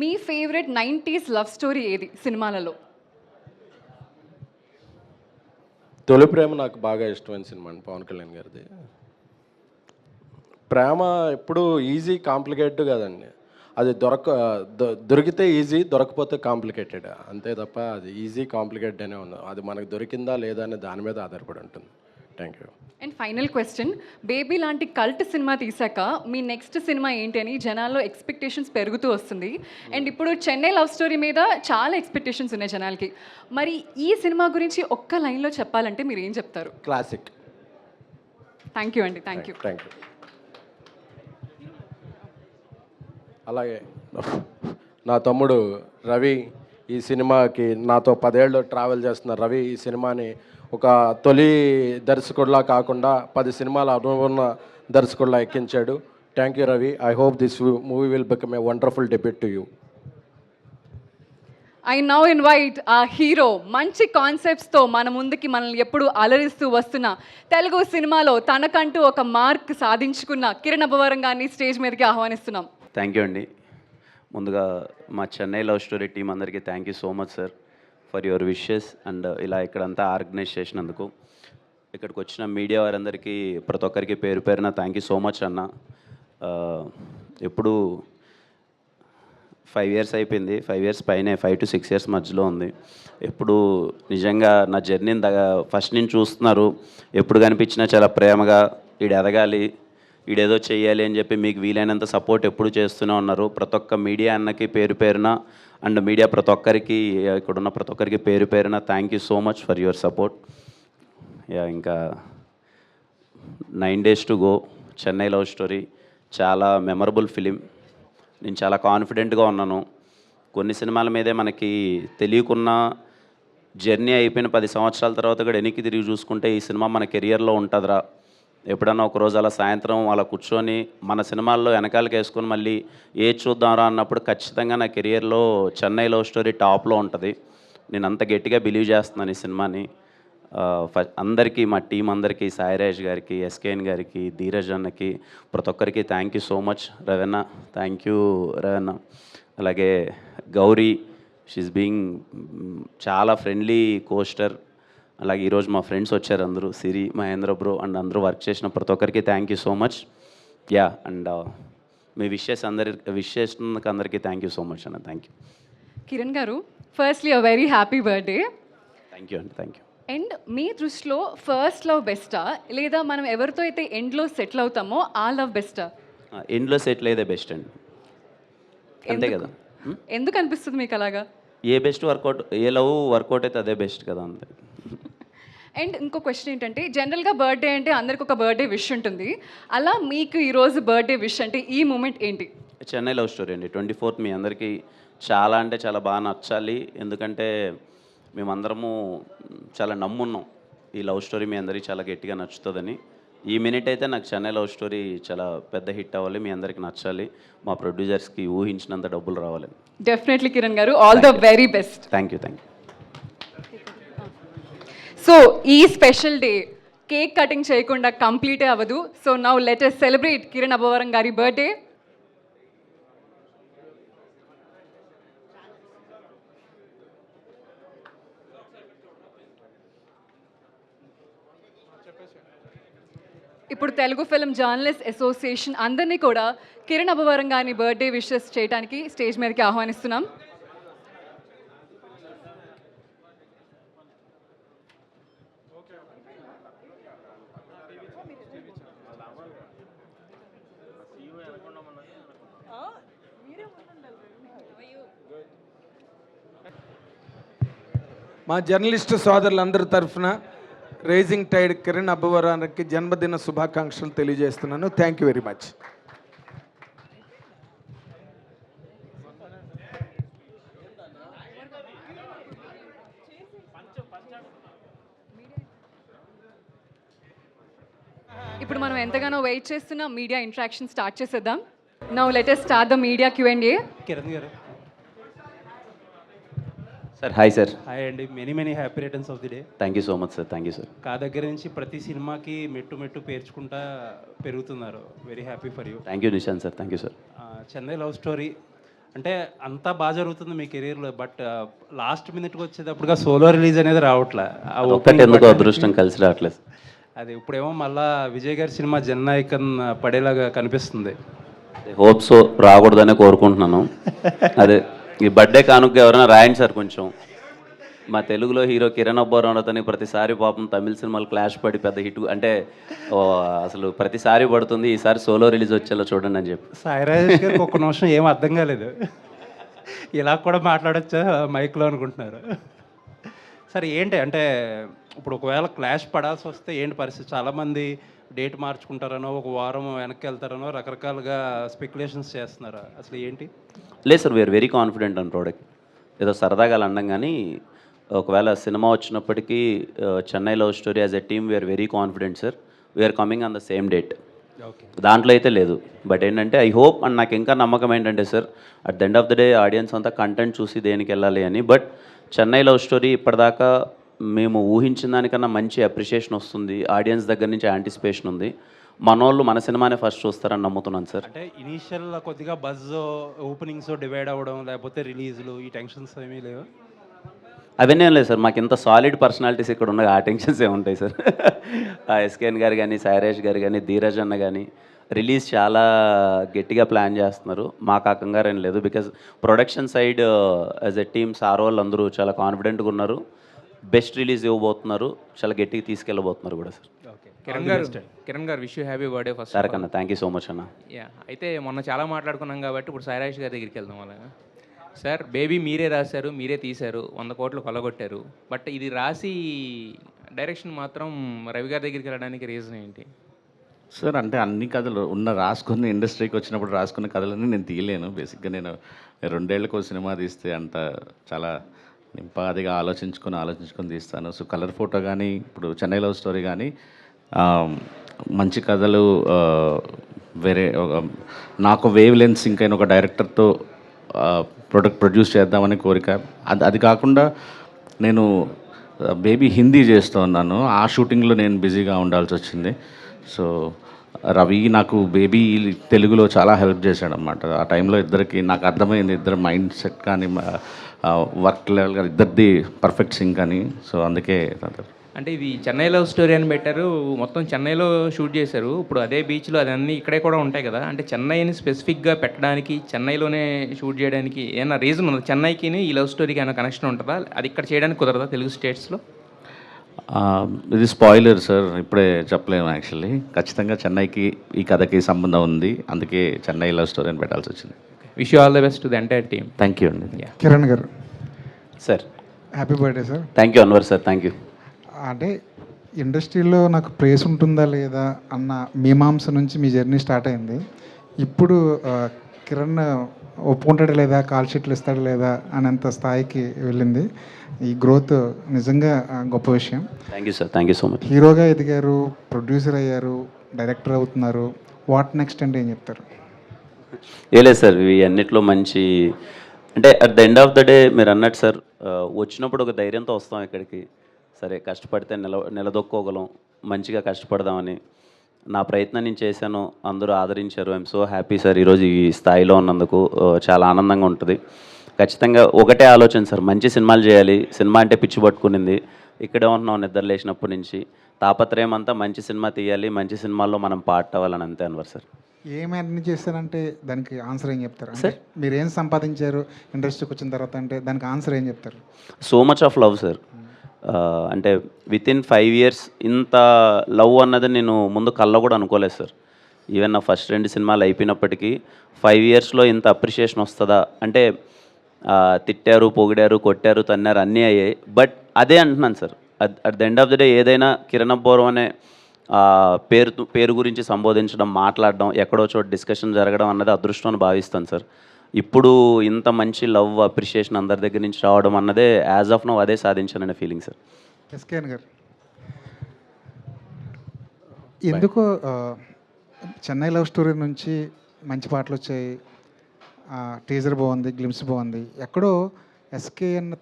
me favourite 90s love story ఏది సినిమాలలో? తొలి ప్రేమ నాకు బాగా ఇష్టమైన సినిమా అండి, పవన్ కళ్యాణ్ గారిది. ప్రేమ ఎప్పుడు ఈజీ కాంప్లికేటెడ్ కదండి. అది దొరికితే ఈజీ, దొరకపోతే కాంప్లికేటెడ్, అంతే తప్ప అది ఈజీ కాంప్లికేటెడ్ అనే ఉండదు. అది మనకు దొరికిందా లేదా అనే దాని మీద ఆధారపడి ఉంటుంది. Thank you. And final question, baby లాంటి కల్ట్ సినిమా తీసాక మీ నెక్స్ట్ సినిమా ఏంటి అని జనాల్లో ఎక్స్పెక్టేషన్స్ పెరుగుతూ వస్తుంది. అండ్ ఇప్పుడు చెన్నై లవ్ స్టోరీ మీద చాలా ఎక్స్పెక్టేషన్స్ ఉన్నాయి జనాలకి. మరి ఈ సినిమా గురించి ఒక్క లైన్లో చెప్పాలంటే మీరు ఏం చెప్తారు? క్లాసిక్. థ్యాంక్ యూ అండి. Thank you. అలాగే నా తమ్ముడు రవి ఈ సినిమాకి నాతో 10 ఏళ్ళు ట్రావెల్ చేస్తున్న రవి ఈ సినిమాని ఒక తొలి దర్శకుడిలా కాకుండా 10 సినిమాల అనుభవం దర్శకుడిలా ఎక్కించాడు. Thank you Ravi. I hope this movie will become a wonderful debut to you. I now invite ఆ హీరో, మంచి కాన్సెప్ట్స్తో మన ముందుకి మనల్ని ఎప్పుడు అలరిస్తూ వస్తున్న, తెలుగు సినిమాలో తనకంటూ ఒక మార్క్ సాధించుకున్న కిరణ్ అబ్బవరం గారిని స్టేజ్ మీదకి ఆహ్వానిస్తున్నాం. థ్యాంక్ యూ అండి. ముందుగా మా చెన్నై లవ్ స్టోరీ టీం అందరికీ thank you so much sir for your wishes and ఇలా ఇక్కడంతా ఆర్గనైజ్ చేసినందుకు. ఇక్కడికి వచ్చిన మీడియా వారందరికీ ప్రతి ఒక్కరికి పేరు పేరున థ్యాంక్ యూ సో మచ్ అన్న. ఎప్పుడు 5 ఇయర్స్ అయిపోయింది. 5 ఇయర్స్ పైనే, 5 to 6 ఇయర్స్ మధ్యలో ఉంది. ఎప్పుడు నిజంగా నా జర్నీని ఫస్ట్ నుంచి చూస్తున్నారు. ఎప్పుడు కనిపించినా చాలా ప్రేమగా ఈడు ఎదగాలి, ఈడేదో చెయ్యాలి అని చెప్పి మీకు వీలైనంత సపోర్ట్ ఎప్పుడు చేస్తూనే ఉన్నారు. ప్రతి ఒక్క మీడియా అన్నకి పేరు పేరున అండ్ మీడియా ప్రతి ఒక్కరికి, ఇక్కడున్న ప్రతి ఒక్కరికి పేరు పేరున thank you so much for your support. ఇంకా 9 days to go, Chennai love story చాలా మెమరబుల్ ఫిలిం. నేను చాలా కాన్ఫిడెంట్గా ఉన్నాను. కొన్ని సినిమాల మీదే మనకి తెలియకున్న జర్నీ అయిపోయిన 10 సంవత్సరాల తర్వాత కూడా వెనక్కి తిరిగి చూసుకుంటే ఈ సినిమా మన కెరియర్లో ఉంటుందిరా, ఎప్పుడన్నా ఒకరోజు అలా సాయంత్రం అలా కూర్చొని మన సినిమాల్లో వెనకాలకి వేసుకొని మళ్ళీ ఏది చూద్దాంరా అన్నప్పుడు ఖచ్చితంగా నా కెరియర్లో చెన్నై లవ్ స్టోరీ టాప్లో ఉంటుంది. నేను అంత గట్టిగా బిలీవ్ చేస్తున్నాను ఈ సినిమాని. అందరికీ, మా టీం అందరికీ, సాయిరాజ్ గారికి, ఎస్కేఎన్ గారికి, ధీరజ్ అన్నకి, ప్రతి ఒక్కరికి thank you so much. Ravana, thank you Ravana. అలాగే గౌరీ, షీఈస్ బీయింగ్ చాలా ఫ్రెండ్లీ కోస్టర్. అలాగే ఈరోజు మా ఫ్రెండ్స్ వచ్చారు అందరూ, సిరి, మహేంద్ర బ్రో అండ్ అందరూ వర్క్ చేసిన ప్రతి ఒక్కరికి thank you so much. And మీ విషెస్ చేసినందుకు అందరికీ థ్యాంక్ యూ సో మచ్ అన్న. Thank you. Kiran garu, firstly a very happy birthday. Thank you అండి. Thank you. అండ్ మీ దృష్టిలో ఫస్ట్ లవ్ బెస్టా, లేదా మనం ఎవరితో అయితే ఎండ్లో సెటిల్ అవుతామో ఆ లవ్ బెస్టా? ఎండ్లో సెటిల్ అయితే బెస్ట్ అండి, అంతే కదా. ఎందుకు అనిపిస్తుంది మీకు అలాగా? ఏ బెస్ట్ వర్కౌట్, ఏ లవ్ వర్కౌట్ అయితే అదే బెస్ట్ కదా, అంతే. అండ్ ఇంకో క్వశ్చన్ ఏంటంటే, జనరల్గా బర్త్డే అంటే అందరికి ఒక బర్త్డే విష్ ఉంటుంది. అలా మీకు ఈరోజు బర్త్డే విష్ అంటే ఈ మూమెంట్ ఏంటి? చెన్నై లవ్ స్టోరీ అండి. 24th మీ అందరికీ చాలా అంటే చాలా బాగా నచ్చాలి. ఎందుకంటే మేమందరము చాలా నమ్మున్నాం ఈ లవ్ స్టోరీ మీ అందరికీ చాలా గట్టిగా నచ్చుతుందని. ఈ మినిట్ అయితే నాకు చెన్నై లవ్ స్టోరీ చాలా పెద్ద హిట్ అవ్వాలి, మీ అందరికీ నచ్చాలి, మా ప్రొడ్యూసర్స్కి ఊహించినంత డబ్బులు రావాలి. డెఫినెట్లీ కిరణ్ గారు, all the very best. Thank you. Thank you. So ఈ స్పెషల్ డే కేక్ కటింగ్ చేయకుండా కంప్లీటే అవ్వదు. So now let us celebrate Kiran Abbavaram గారి బర్త్డే. ఇప్పుడు తెలుగు ఫిల్మ్ జర్నలిస్ట్ అసోసియేషన్ అందరినీ కూడా కిరణ్ అబ్బవరం గారి బర్త్డే విషెస్ చేయడానికి స్టేజ్ మీదకి ఆహ్వానిస్తున్నాం. మా జర్నలిస్టు సోదరులందరి తరఫున రైజింగ్ టైడ్ కిరణ్ అబ్బవరానికి జన్మదిన శుభాకాంక్షలు తెలియజేస్తున్నాను. Thank you very much. ఇప్పుడు మనం ఎంతగానో వెయిట్ చేస్తున్న మీడియా ఇంటరాక్షన్ స్టార్ట్ చేసేద్దాం. Now let us start the media Q&A. Kiran garu, sir hi sir. Hi అండి. Many happy returns of the day. Thank you so much sir. Thank you sir. కా దగ్గర నుంచి ప్రతి సినిమాకి మెట్టు పేర్చుకుంటా పెరుగుతున్నారు. Very happy for you. Thank you Nishant sir. Thank you sir. Chennai love story అంటే అంతా బాగా జరుగుతుంది మీ కెరీర్లో, బట్ లాస్ట్ మినిట్కి వచ్చేటప్పుడుగా సోలో రిలీజ్ అనేది రావట్లే. ఒక్కటి ఎందుకో అదృష్టం కలిసి రావట్లేదు. అది ఇప్పుడేమో మళ్ళా విజయ్ గారి సినిమా జననాయకన్ పడేలాగా కనిపిస్తుంది. హోప్స్ రాకూడదనే కోరుకుంటున్నాను. అదే ఈ బర్త్డే కానుక ఎవరైనా రాయండి సార్ కొంచెం. మా తెలుగులో హీరో కిరణ్ అబ్బవరం అతని ప్రతిసారి పాపం తమిళ సినిమాలు క్లాష్ పడి పెద్ద హిట్, అంటే అసలు ప్రతిసారి పడుతుంది, ఈసారి సోలో రిలీజ్ వచ్చేలా చూడండి అని చెప్పి. సాయిరాజ్ గారికి ఒక్క నిమిషం ఏం అర్థం కాలేదు, ఇలా కూడా మాట్లాడచ్చా మైక్లో అనుకుంటున్నారు. సరే ఏంటి అంటే ఇప్పుడు ఒకవేళ క్లాష్ పడాల్సి వస్తే ఏంటి పరిస్థితి? చాలామంది డేట్ మార్చుకుంటారనో, ఒక వారం వెనక్కి వెళ్తారనో రకరకాలుగా స్పెక్యులేషన్స్ చేస్తున్నారు. అసలు ఏంటి? లేదు sir, we are very confident on product. ఏదో సరదాగా అలా అనడం కానీ ఒకవేళ సినిమా వచ్చినప్పటికీ Chennai love story as a team we are very confident sir. We are coming on the same date. దాంట్లో అయితే లేదు. బట్ ఏంటంటే ఐ హోప్, అండ్ నాకు ఇంకా నమ్మకం ఏంటంటే sir, at the end of the day audience అంతా కంటెంట్ చూసి దేనికి వెళ్ళాలి అని. బట్ చెన్నై లవ్ స్టోరీ ఇప్పటిదాకా మేము ఊహించిన దానికన్నా మంచి అప్రిషియేషన్ వస్తుంది, ఆడియన్స్ దగ్గర నుంచి యాంటిసిపేషన్ ఉంది. మనోళ్ళు మన సినిమానే ఫస్ట్ చూస్తారని నమ్ముతున్నాను సార్. అంటే ఇనీషియల్ కొద్దిగా బజ్ ఓపెనింగ్స్ డివైడ్ అవ్వడం, లేకపోతే రిలీజ్లు, ఈ టెన్షన్స్ ఏమీ లేవు? అవన్నీ ఏం లేదు సార్. మాకు ఇంత సాలిడ్ పర్సనాలిటీస్ ఇక్కడ ఉన్నాయి, ఆ టెన్షన్స్ ఏముంటాయి సార్. ఎస్కేఎన్ గారు కానీ, సాయిరాజ్ గారు కానీ, ధీరజ్ అన్న కానీ, రిలీజ్ చాలా గట్టిగా ప్లాన్ చేస్తున్నారు. మాకు ఆ కంగారు ఏం లేదు. Because production side as a team sir వాళ్ళు అందరూ చాలా కాన్ఫిడెంట్గా ఉన్నారు. బెస్ట్ రిలీజ్ ఇవ్వబోతున్నారు, చాలా గట్టిగా తీసుకెళ్ళబోతున్నారు కూడా సార్. కిరణ్ గారు wish you happy birthday first. Sir కన్నా థ్యాంక్ యూ సో మచ్ అన్న. యా, అయితే మొన్న చాలా మాట్లాడుకున్నాం కాబట్టి ఇప్పుడు సాయిరాజ్ గారి దగ్గరికి వెళ్దాం. అలాగా సార్, బేబీ మీరే రాశారు, మీరే తీశారు, 100 కోట్లు కొల్లగొట్టారు. బట్ ఇది రాసి డైరెక్షన్ మాత్రం రవి గారి దగ్గరికి వెళ్ళడానికి రీజన్ ఏంటి? సార్ అంటే అన్ని కథలు రాసుకున్న ఇండస్ట్రీకి వచ్చినప్పుడు రాసుకున్న కథలన్నీ నేను తీయలేను. బేసిక్గా నేను 2 ఏళ్ళకో సినిమా తీస్తే అంత చాలా నింపాదిగా ఆలోచించుకొని తీస్తాను. సో కలర్ ఫోటో కానీ, ఇప్పుడు చెన్నై లవ్ స్టోరీ కానీ మంచి కథలు, వేరే నాకు వేవ్ లెన్స్ ఇంకైనా ఒక డైరెక్టర్తో ప్రొడ్యూస్ చేద్దామని కోరిక. అది కాకుండా నేను బేబీ హిందీ చేస్తూ ఉన్నాను, ఆ షూటింగ్లో నేను బిజీగా ఉండాల్సి వచ్చింది. సో రవి నాకు బేబీ తెలుగులో చాలా హెల్ప్ చేశాడు అన్నమాట. ఆ టైంలో ఇద్దరికి నాకు అర్థమైంది, ఇద్దరు మైండ్ సెట్ కానీ వర్క్ లెవెల్ కానీ ఇద్దరిది పర్ఫెక్ట్ సింక్ అని. సో అందుకే అంటే ఇది చెన్నై లవ్ స్టోరీ అని పెట్టారు, మొత్తం చెన్నైలో షూట్ చేశారు. ఇప్పుడు అదే బీచ్లో అదన్నీ ఇక్కడే కూడా ఉంటాయి కదా, అంటే చెన్నైని స్పెసిఫిక్గా పెట్టడానికి, చెన్నైలోనే షూట్ చేయడానికి ఏమైనా రీజన్ ఉందా? చెన్నైకి ఈ లవ్ స్టోరీకి ఏమైనా కనెక్షన్ ఉంటుందా? అది ఇక్కడ చేయడానికి కుదరదా తెలుగు స్టేట్స్లో? ఇది స్పాయిలర్ సార్, ఇప్పుడే చెప్పలేము. యాక్చువల్లీ ఖచ్చితంగా చెన్నైకి ఈ కథకి సంబంధం ఉంది, అందుకే చెన్నై లవ్ స్టోరీ అని పెట్టాల్సి వచ్చింది. Wish you all the best to the entire team. Thank you అండి. Kiran garu sir happy birthday sir. Thank you Anwar sir, thank you. అంటే ఇండస్ట్రీలో నాకు ప్రేస్ ఉంటుందా లేదా అన్న మీమాంస నుంచి మీ జర్నీ స్టార్ట్ అయింది. ఇప్పుడు కిరణ్ ఒప్పుకుంటాడా లేదా, కాల్ షీట్లు ఇస్తాడా లేదా అనేంత స్థాయికి వెళ్ళింది. ఈ గ్రోత్ నిజంగా గొప్ప విషయం. Thank you sir, thank you so much. హీరోగా ఎదిగారు, ప్రొడ్యూసర్ అయ్యారు, డైరెక్టర్ అవుతున్నారు. వాట్ నెక్స్ట్ అంటే ఏం చెప్తారు? లేదు సార్, ఇవి అన్నిట్లో మంచి అంటే at the end of the day మీరు అన్నట్టు సార్, వచ్చినప్పుడు ఒక ధైర్యంతో వస్తాం ఇక్కడికి. సరే కష్టపడితే నిలదొక్కోగలం, మంచిగా కష్టపడదామని నా ప్రయత్నం నేను చేశాను, అందరూ ఆదరించారు. ఐఎమ్ సో హ్యాపీ సార్, ఈరోజు ఈ స్థాయిలో ఉన్నందుకు చాలా ఆనందంగా ఉంటుంది. ఖచ్చితంగా ఒకటే ఆలోచన సార్, మంచి సినిమాలు చేయాలి. సినిమా అంటే పిచ్చి పట్టుకునింది, ఇక్కడే ఉంటున్నాం నిద్ర లేచినప్పటి నుంచి. తాపత్రయం అంతా మంచి సినిమా తీయాలి, మంచి సినిమాల్లో మనం పార్ట్ అవ్వాలని అంతే అన్వర్ సార్. ఏమని చేస్తారంటే దానికి ఆన్సర్ ఏం చెప్తారు? అంటే మీరు ఏం సంపాదించారు ఇండస్ట్రీకి వచ్చిన తర్వాత అంటే దానికి ఆన్సర్ ఏం చెప్తారు? So much of love sir. అంటే వితిన్ 5 years ఇంత లవ్ అన్నది నేను ముందు కళ్ళ కూడా అనుకోలేదు సార్. ఈవెన్ నా ఫస్ట్ 2 సినిమాలు అయిపోయినప్పటికీ 5 yearsలో ఇంత అప్రిషియేషన్ వస్తుందా అంటే, తిట్టారు, పొగిడారు, కొట్టారు, తన్నారు, అన్నీ అయ్యాయి. బట్ అదే అంటున్నాను sir, at the end of the day ఏదైనా కిరణ్ అబ్బవరం అనే పేరు గురించి సంబోధించడం, మాట్లాడడం, ఎక్కడో చోట డిస్కషన్ జరగడం అన్నది అదృష్టం అని భావిస్తాను సార్. ఇప్పుడు ఇంత మంచి లవ్ అప్రిషియేషన్ అందరి దగ్గర నుంచి రావడం అన్నదే యాజ్ ఆఫ్ నౌ అదే సాధించాననే ఫీలింగ్ సార్. ఎస్కేఎన్ గారు ఎందుకు చెన్నై లవ్ స్టోరీ నుంచి మంచి పాటలు వచ్చాయి, టీజర్ బాగుంది, గ్లిమ్స్ బాగుంది, ఎక్కడో ఎస్కేఎన్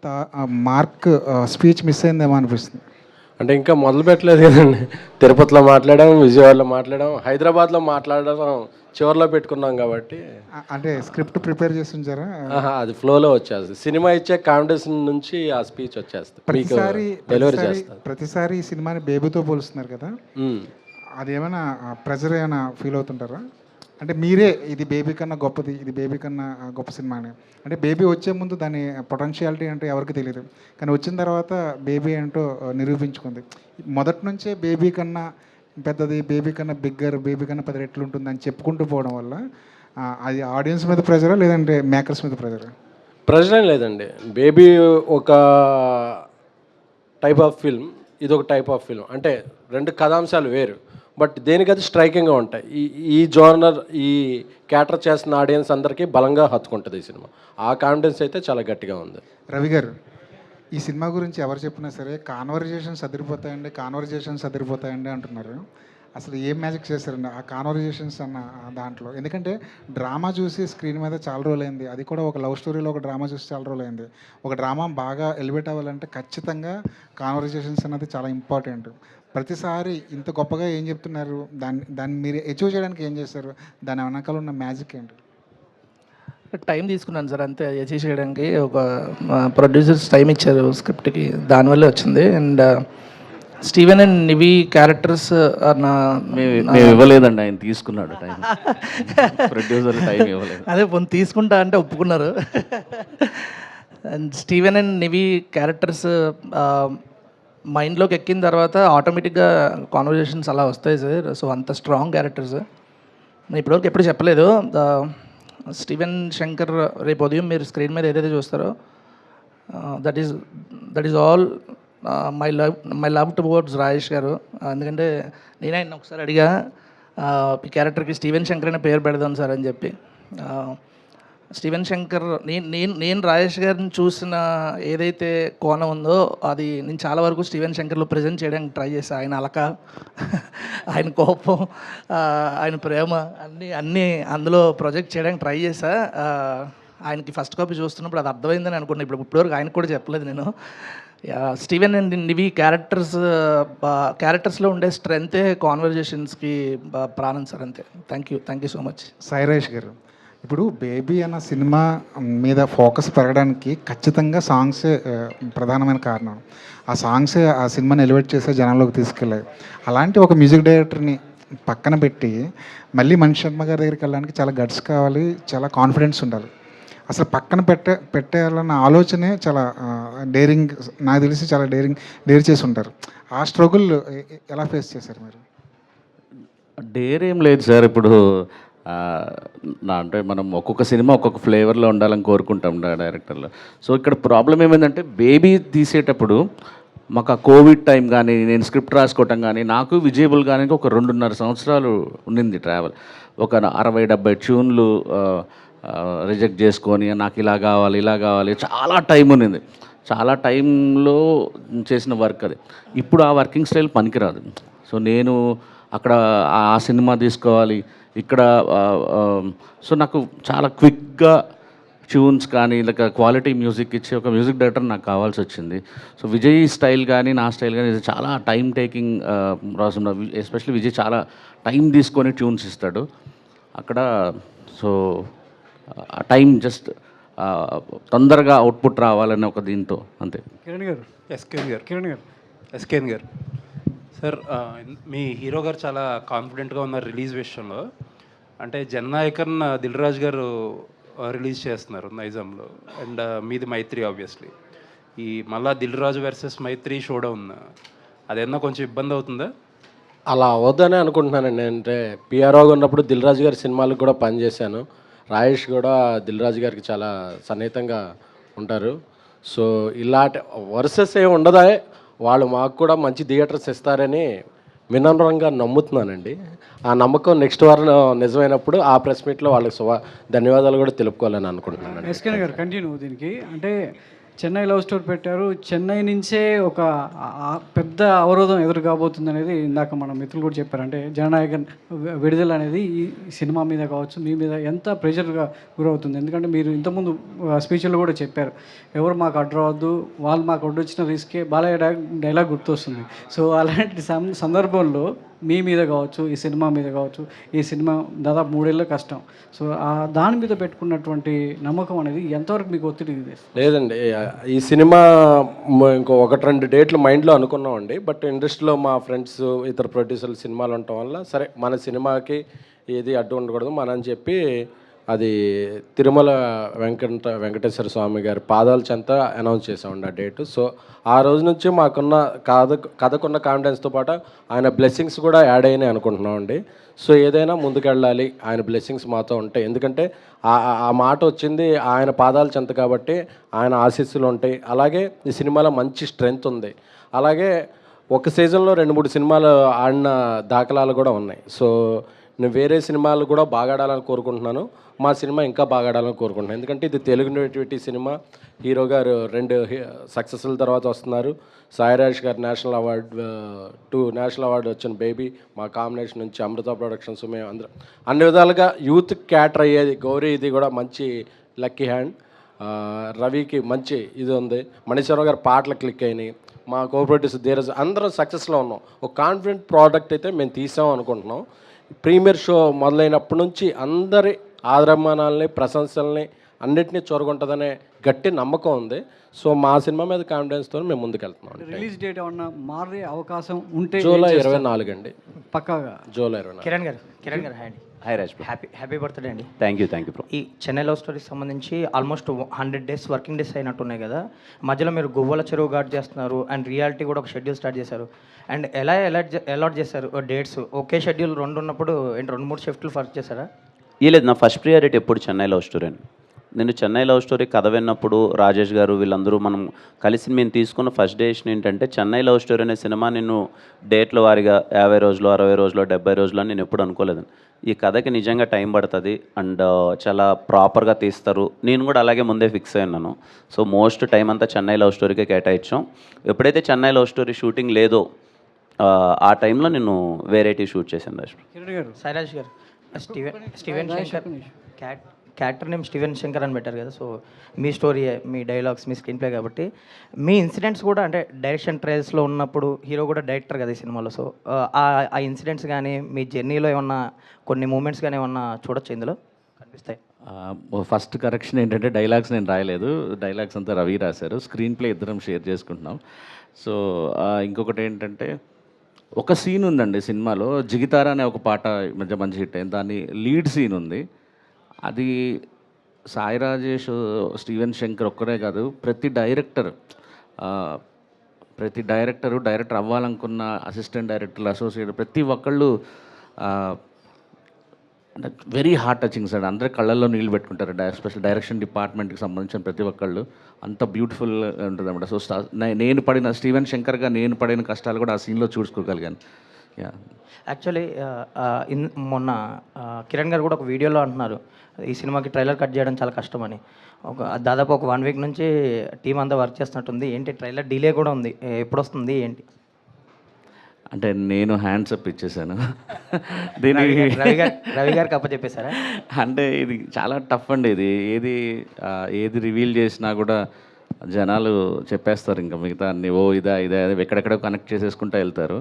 మార్క్ స్పీచ్ మిస్ అయిందేమో అనిపిస్తుంది. అంటే ఇంకా మొదలు పెట్టలేదు కదండి. తిరుపతిలో మాట్లాడాం, విజయవాడలో మాట్లాడాం, హైదరాబాద్లో మాట్లాడడం చివరిలో పెట్టుకున్నాం కాబట్టి. అంటే స్క్రిప్ట్ ప్రిపేర్ చేసి ఉంచారా? అది ఫ్లోలో వచ్చేస్తుంది. సినిమా ఇచ్చే కాంపిటీషన్ నుంచి ఆ స్పీచ్ వచ్చేస్తుంది, డెలివరీ చేస్తారు. ప్రతిసారి ఈ సినిమాని బేబీతో పోలుస్తున్నారు కదా, అది ఏమైనా ప్రెజర్ ఏమైనా ఫీల్ అవుతుంటారా? అంటే మీరే ఇది బేబీ కన్నా గొప్పది, ఇది బేబీ కన్నా గొప్ప సినిమా అని. అంటే బేబీ వచ్చే ముందు దాని పొటెన్షియాలిటీ అంటే ఎవరికి తెలియదు, కానీ వచ్చిన తర్వాత బేబీ ఏంటో నిరూపించుకుంది. మొదటి నుంచే బేబీ కన్నా పెద్దది, బేబీ కన్నా బిగ్గర్, బేబీ కన్నా 10 రెట్లు ఉంటుంది అని చెప్పుకుంటూ పోవడం వల్ల అది ఆడియన్స్ మీద ప్రెజరా లేదంటే మేకర్స్ మీద ప్రెజరా? ప్రెజర్ ఏం లేదండి. బేబీ ఒక టైప్ ఆఫ్ ఫిల్మ్, ఇది ఒక టైప్ ఆఫ్ ఫిల్మ్. అంటే 2 కథాంశాలు వేరు, బట్ దేనికది స్ట్రైకింగ్గా ఉంటాయి. ఈ జోనర్, ఈ క్యాటర్ చేస్తున్న ఆడియన్స్ అందరికీ బలంగా హత్తుకుంటుంది ఈ సినిమా. ఆ కాన్ఫిడెన్స్ అయితే చాలా గట్టిగా ఉంది. రవి గారు, ఈ సినిమా గురించి ఎవరు చెప్పినా సరే కాన్వర్జేషన్స్ అదిరిపోతాయండి అంటున్నారు. అసలు ఏం మ్యాజిక్ చేశారండి ఆ కాన్వర్జేషన్స్ అన్న దాంట్లో? ఎందుకంటే డ్రామా చూసి స్క్రీన్ మీద చాలా రోజులైంది, అది కూడా ఒక లవ్ స్టోరీలో ఒక డ్రామా చూసి చాలా రోజులైంది. ఒక డ్రామా బాగా ఎలివేట్ అవ్వాలంటే ఖచ్చితంగా కాన్వర్జేషన్స్ అన్నది చాలా ఇంపార్టెంట్. ప్రతిసారి ఇంత గొప్పగా ఏం చెప్తున్నారు, దాన్ని మీరు అచీవ్ చేయడానికి ఏం చేశారు, దాని వెనకాల ఉన్న మ్యాజిక్ ఏంటి? టైం తీసుకున్నాను సార్ అంతే. అచీవ్ చేయడానికి ఒక ప్రొడ్యూసర్స్ టైం ఇచ్చారు స్క్రిప్ట్కి, దానివల్లే వచ్చింది. అండ్ స్టీవెన్ అండ్ నివి క్యారెక్టర్స్ నా మేము ఇవ్వలేదండి, ఆయన తీసుకున్నాడు టైం. ప్రొడ్యూసర్ టైం ఇవ్వలేదు. అదే పొంది తీసుకుంటా అంటే ఒప్పుకున్నారు. అండ్ స్టీవెన్ అండ్ నివి క్యారెక్టర్స్ మైండ్లోకి ఎక్కిన తర్వాత ఆటోమేటిక్గా కాన్వర్జేషన్స్ అలా వస్తాయి సార్. సో అంత స్ట్రాంగ్ క్యారెక్టర్స్ నేను ఇప్పటివరకు ఎప్పుడు చెప్పలేదు. స్టీవెన్ శంకర్ రేపు ఉదయం మీరు స్క్రీన్ మీద ఏదైతే చూస్తారో that is all my love towards Rajesh గారు. ఎందుకంటే నేనే ఆయన ఒకసారి అడిగా ఈ క్యారెక్టర్కి స్టీవెన్ శంకర్ అనే పేరు పెడదాం సార్ అని చెప్పి. స్టీవెన్ శంకర్ నేను రాజేష్ గారిని చూసిన ఏదైతే కోణం ఉందో అది నేను చాలా వరకు స్టీవెన్ శంకర్లో ప్రజెంట్ చేయడానికి ట్రై చేశాను. ఆయన అలక, ఆయన కోపం, ఆయన ప్రేమ అన్నీ అందులో ప్రొజెక్ట్ చేయడానికి ట్రై చేశా. ఆయనకి ఫస్ట్ కాపీ చూస్తున్నప్పుడు అది అర్థమైందని అనుకున్నాను. ఇప్పటివరకు ఆయనకు కూడా చెప్పలేదు నేను. స్టీవెన్ అండ్ నివి క్యారెక్టర్స్లో ఉండే స్ట్రెంతే కాన్వర్జేషన్స్కి ప్రాణం సార్. అంతే. Thank you so much. Sairaj గారు, ఇప్పుడు బేబీ అన్న సినిమా మీద ఫోకస్ పెరగడానికి ఖచ్చితంగా సాంగ్సే ప్రధానమైన కారణం. ఆ సాంగ్సే ఆ సినిమాని ఎలివేట్ చేసే జనాల్లోకి తీసుకెళ్ళాయి. అలాంటి ఒక మ్యూజిక్ డైరెక్టర్ని పక్కన పెట్టి మళ్ళీ మణి శర్మ గారి దగ్గరికి వెళ్ళడానికి చాలా గట్స్ కావాలి, చాలా కాన్ఫిడెన్స్ ఉండాలి. అసలు పక్కన పెట్టేయాలన్న ఆలోచనే చాలా డేరింగ్, నాకు తెలిసి చాలా డేర్ చేసి ఉంటారు. ఆ స్ట్రగుల్ ఎలా ఫేస్ చేశారు మీరు? డేర్ ఏం లేదు సార్. ఇప్పుడు అంటే మనం ఒక్కొక్క సినిమా ఒక్కొక్క ఫ్లేవర్లో ఉండాలని కోరుకుంటాం డైరెక్టర్లో. సో ఇక్కడ ప్రాబ్లం ఏమైందంటే బేబీ తీసేటప్పుడు మాకు ఆ కోవిడ్ టైం కానీ నేను స్క్రిప్ట్ రాసుకోవటం కానీ నాకు విజయబుల్ కానీ ఒక 2.5 సంవత్సరాలు ఉండింది ట్రావెల్. ఒక 60-70 ట్యూన్లు రిజెక్ట్ చేసుకొని నాకు ఇలా కావాలి చాలా టైం ఉన్నింది. చాలా టైంలో చేసిన వర్క్ అది. ఇప్పుడు ఆ వర్కింగ్ స్టైల్ పనికిరాదు. సో నేను అక్కడ ఆ సినిమా తీసుకోవాలి ఇక్కడ. సో నాకు చాలా క్విక్గా ట్యూన్స్ కానీ లేక క్వాలిటీ మ్యూజిక్ ఇచ్చే ఒక మ్యూజిక్ డైరెక్టర్ నాకు కావాల్సి వచ్చింది. సో విజయ్ స్టైల్ కానీ నా స్టైల్ కానీ ఇది చాలా time taking process. Especially Vijay చాలా టైం తీసుకొని ట్యూన్స్ ఇస్తాడు అక్కడ. సో ఆ టైం జస్ట్ తొందరగా అవుట్పుట్ రావాలనే ఒక దీంతో అంతే. ఎస్కేన్ గారు సార్, మీ హీరో గారు చాలా కాన్ఫిడెంట్గా ఉన్నారు రిలీజ్ విషయంలో. అంటే జననాయకన్ దిల్ రాజు గారు రిలీజ్ చేస్తున్నారు నైజాంలో, అండ్ మీది మైత్రి. ఆబ్వియస్లీ ఈ మళ్ళా దిల్ రాజు వర్సెస్ మైత్రి షోడౌన్ అదేమన్నా కొంచెం ఇబ్బంది అవుతుందా? అలా అవ్వద్దనే అనుకుంటున్నానండి. అంటే పిఆర్ఓగా ఉన్నప్పుడు దిల్ రాజు గారి సినిమాలకు కూడా పనిచేశాను. రాజేష్ కూడా దిల్ రాజు గారికి చాలా సన్నిహితంగా ఉంటారు. సో ఇలాంటి వర్సెస్ ఏమి ఉండదా, వాళ్ళు మాకు కూడా మంచి థియేటర్స్ ఇస్తారని వినమ్రంగా నమ్ముతున్నానండి. ఆ నమ్మకం నెక్స్ట్ వారం నిజమైనప్పుడు ఆ ప్రెస్ మీట్లో వాళ్ళకి ధన్యవాదాలు కూడా తెలుపుకోవాలని అనుకుంటున్నాను. ఎస్కేన్ గారు కంటిన్యూ దీనికి. అంటే చెన్నై లవ్ స్టోరీ పెట్టారు. చెన్నై నుంచే ఒక పెద్ద అవరోధం ఎదురు కాబోతుంది అనేది ఇందాక మన మిత్రులు కూడా చెప్పారు. అంటే జననాయకన్ విడుదల అనేది ఈ సినిమా మీద కావచ్చు, మీ మీద ఎంత ప్రెషర్గా గురవుతుంది. ఎందుకంటే మీరు ఇంతకుముందు స్పీచ్లో కూడా చెప్పారు, ఎవరు మాకు అడ్డవద్దు, వాళ్ళు మాకు అడ్డొచ్చిన రిస్కే బాలయ్య డైలాగ్ గుర్తొస్తుంది. సో అలాంటి సందర్భంలో మీ మీద కావచ్చు, ఈ సినిమా మీద కావచ్చు, ఈ సినిమా దాదాపు 3 ఏళ్ళ కష్టం. సో దాని మీద పెట్టుకున్నటువంటి నమ్మకం అనేది ఎంతవరకు మీకు ఒత్తిడి? లేదండి, ఈ సినిమా ఇంకో 1-2 డేట్లు మైండ్లో అనుకున్నామండి. బట్ ఇండస్ట్రీలో మా ఫ్రెండ్స్ ఇతర ప్రొడ్యూసర్లు సినిమాలు ఉండటం వల్ల సరే మన సినిమాకి ఏది అడ్డు ఉండకూడదు అని చెప్పి అది తిరుమల వెంకటేశ్వర స్వామి గారి పాదాల చెంత అనౌన్స్ చేసామండి ఆ డేటు. సో ఆ రోజు నుంచి మాకున్న కథకున్న కాన్ఫిడెన్స్తో పాటు ఆయన బ్లెస్సింగ్స్ కూడా యాడ్ అయినాయి అనుకుంటున్నామండి. సో ఏదైనా ముందుకెళ్ళాలి, ఆయన బ్లెస్సింగ్స్ మాతో ఉంటాయి. ఎందుకంటే ఆ మాట వచ్చింది ఆయన పాదాల చెంత కాబట్టి ఆయన ఆశీస్సులు ఉంటాయి. అలాగే ఈ సినిమాలో మంచి స్ట్రెంగ్త్ ఉంది. అలాగే ఒక సీజన్లో 2-3 సినిమాలు ఆడిన దాఖలాలు కూడా ఉన్నాయి. సో నేను వేరే సినిమాలు కూడా బాగా ఆడాలని కోరుకుంటున్నాను. మా సినిమా ఇంకా బాగా ఆడాలని కోరుకుంటున్నాను. ఎందుకంటే ఇది తెలుగు నేటివిటీ సినిమా. హీరో గారు 2 సక్సెస్ల తర్వాత వస్తున్నారు. సాయిరాజ్ గారు నేషనల్ అవార్డు వచ్చిన బేబీ మా కాంబినేషన్ నుంచి అమృత ప్రొడక్షన్స్ మేము అందరం అన్ని విధాలుగా యూత్ క్యాటర్ అయ్యేది. గౌరీ ఇది కూడా మంచి లక్కీ హ్యాండ్. రవికి మంచి ఇది ఉంది. మణిశ్వరరావు గారు పాటలు క్లిక్ అయినాయి. మా కోఆపరేటివ్స్ ధీరజ్ అందరం సక్సెస్లో ఉన్నాం. ఒక కాన్ఫిడెంట్ ప్రోడక్ట్ అయితే మేము తీసాం అనుకుంటున్నాం. ప్రీమియర్ షో మొదలైనప్పటి నుంచి అందరి ఆదరమానాలని ప్రశంసల్ని అన్నిటినీ చొరగొంటుందనే గట్టి నమ్మకం ఉంది. సో మా సినిమా మీద కాన్ఫిడెన్స్తో మేము ముందుకెళ్తున్నాం. రిలీజ్ డేట్ ఏమన్నా మారే అవకాశం ఉంటే జూలై 24 అండి. పక్కాగా July 24. Kiran garu hi Raj bro. Happy birthday అండి. Thank you bro. ఈ చెన్నై లవ్ స్టోరీకి సంబంధించి ఆల్మోస్ట్ 100 డేస్ వర్కింగ్ డేస్ అయినట్టున్నాయి కదా. మధ్యలో మీరు గువ్వల చెరువు గార్డ్ చేస్తున్నారు అండ్ రియాలిటీ కూడా ఒక షెడ్యూల్ స్టార్ట్ చేశారు. అండ్ ఎలా అలాట్ చేశారు డేట్స్? ఒకే షెడ్యూల్ 2 ఉన్నప్పుడు ఏంటి 2-3 షిఫ్ట్లు వర్క్ చేశారా? లేదు, నా ఫస్ట్ ప్రియారిటీ ఎప్పుడు చెన్నై లవ్ స్టోరీ అని. నేను చెన్నై లవ్ స్టోరీ కథ విన్నప్పుడు రాజేష్ గారు వీళ్ళందరూ మనం కలిసి మేము తీసుకున్న ఫస్ట్ డెసిషన్ ఏంటంటే చెన్నై లవ్ స్టోరీ అనే సినిమా నేను డేట్ల వారీగా 50 రోజులు 60 రోజులు 70 రోజులు అని నేను ఎప్పుడు అనుకోలేదు. ఈ కథకి నిజంగా టైం పడుతుంది అండ్ చాలా ప్రాపర్గా తీస్తారు. నేను కూడా అలాగే ముందే ఫిక్స్ అయి ఉన్నాను. సో మోస్ట్ టైం అంతా చెన్నై లవ్ స్టోరీకే కేటాయించాం. ఎప్పుడైతే చెన్నై లవ్ స్టోరీ షూటింగ్ లేదో ఆ టైంలో నేను వెరైటీ షూట్ చేశాను. రాజ్ సాయిరాజ్ గారు, Steven Shankar character name Steven Shankar అని పెట్టారు కదా. సో మీ స్టోరీ, మీ డైలాగ్స్, మీ స్క్రీన్ ప్లే కాబట్టి మీ ఇన్సిడెంట్స్ కూడా అంటే డైరెక్షన్ ట్రయల్స్లో ఉన్నప్పుడు హీరో కూడా డైరెక్టర్ కదా ఈ సినిమాలో. సో ఆ ఇన్సిడెంట్స్ కానీ మీ జర్నీలో ఏమన్నా కొన్ని మూమెంట్స్ కానీ ఏమన్నా చూడొచ్చు ఇందులో కనిపిస్తాయి? ఫస్ట్ కరెక్షన్ ఏంటంటే డైలాగ్స్ నేను రాయలేదు, డైలాగ్స్ అంతా రవి రాశారు. స్క్రీన్ ప్లే ఇద్దరం షేర్ చేసుకుంటున్నాం. సో ఇంకొకటి ఏంటంటే ఒక సీన్ ఉందండి సినిమాలో, జిగితారా అనే ఒక పాట మధ్య మంచి హిట్ అయింది. దాని లీడ్ సీన్ ఉంది. అది సాయి రాజేష్, స్టీవెన్ శంకర్ ఒక్కరే కాదు, ప్రతి డైరెక్టర్ అవ్వాలనుకున్న అసిస్టెంట్ డైరెక్టర్లు, అసోసియేట్ ప్రతి ఒక్కళ్ళు అంటే వెరీ హార్ట్ టచింగ్ సార్. అందరి కళ్ళల్లో నీళ్ళు పెట్టుకుంటారు. ఎస్పెషల్ డైరెక్షన్ డిపార్ట్మెంట్కి సంబంధించిన ప్రతి ఒక్కళ్ళు అంత బ్యూటిఫుల్ ఉంటుంది అన్నమాట. సో నేను పడిన స్టీవెన్ శంకర్గా నేను పడిన కష్టాలు కూడా ఆ సీన్లో చూసుకోగలిగాను. యాక్చువల్లీ మొన్న కిరణ్ గారు కూడా ఒక వీడియోలో అంటున్నారు ఈ సినిమాకి ట్రైలర్ కట్ చేయడం చాలా కష్టమని. దాదాపు ఒక 1 వీక్ నుంచి టీం అంతా వర్క్ చేస్తున్నట్టుంది. ఏంటి ట్రైలర్ డిలే కూడా ఉంది, ఎప్పుడు వస్తుంది ఏంటి? అంటే నేను హ్యాండ్స్ అప్ ఇచ్చేసాను రవి గారికి అప్పచెప్పేశారా? అంటే ఇది చాలా టఫ్ అండి. ఇది ఏది రివీల్ చేసినా కూడా జనాలు చెప్పేస్తారు ఇంకా మిగతా అన్ని ఇదా ఎక్కడెక్కడ కనెక్ట్ చేసేసుకుంటూ వెళ్తారు.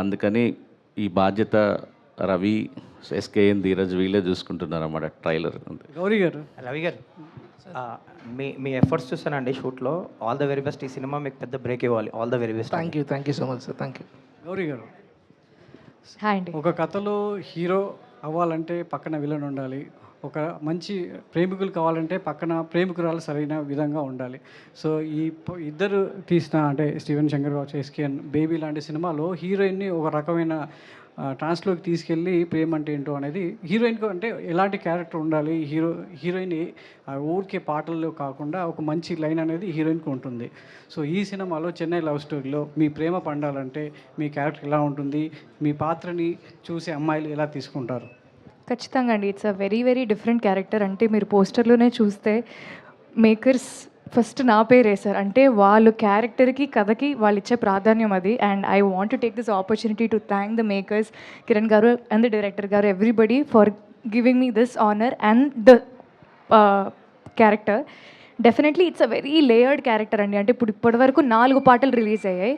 అందుకని ఈ బాధ్యత రవి, ఎస్కేఎన్, ధీరజ్ వీళ్ళే చూసుకుంటున్నారు అన్నమాట ట్రైలర్. గౌరీ గారు, రవి గారు, మీ ఎఫర్ట్స్ చూసానండి షూట్లో. All the very best. ఈ సినిమా మీకు పెద్ద బ్రేక్ ఇవ్వాలి. All the very best. Thank you so much sir. Thank you. Gouri garu, hi అండి. ఒక కథలో హీరో అవ్వాలంటే పక్కన విలన్ ఉండాలి, ఒక మంచి ప్రేమికులు కావాలంటే పక్కన ప్రేమికురాలు సరైన విధంగా ఉండాలి. సో ఈ ఇద్దరు తీసిన అంటే స్టీవెన్ శంకర్ కావచ్చు, ఎస్కేఎన్, బేబీ లాంటి సినిమాలో హీరోయిన్ని ఒక రకమైన ట్రాన్స్లోకి తీసుకెళ్ళి ప్రేమ అంటే ఏంటో అనేది హీరోయిన్కి అంటే ఎలాంటి క్యారెక్టర్ ఉండాలి, హీరోయిన్ ఊరికే పాటల్లో కాకుండా ఒక మంచి లైన్ అనేది హీరోయిన్కి ఉంటుంది. సో ఈ సినిమాలో చెన్నై లవ్ స్టోరీలో మీ ప్రేమ పండాలంటే మీ క్యారెక్టర్ ఎలా ఉంటుంది, మీ పాత్రని చూసే అమ్మాయిలు ఎలా తీసుకుంటారు? ఖచ్చితంగా అండి, it's a very very different character. అంటే మీరు పోస్టర్లోనే చూస్తే మేకర్స్ ఫస్ట్ నా పేరు వేశారు. అంటే వాళ్ళు క్యారెక్టర్కి, కథకి వాళ్ళు ఇచ్చే ప్రాధాన్యం అది. And I want to take this opportunity to thank the makers, Kiran గారు అండ్ ద డైరెక్టర్ గారు, everybody for giving me this honour and the character. Definitely it's a very layered character అండి. అంటే ఇప్పటివరకు 4 పాటలు రిలీజ్ అయ్యాయి.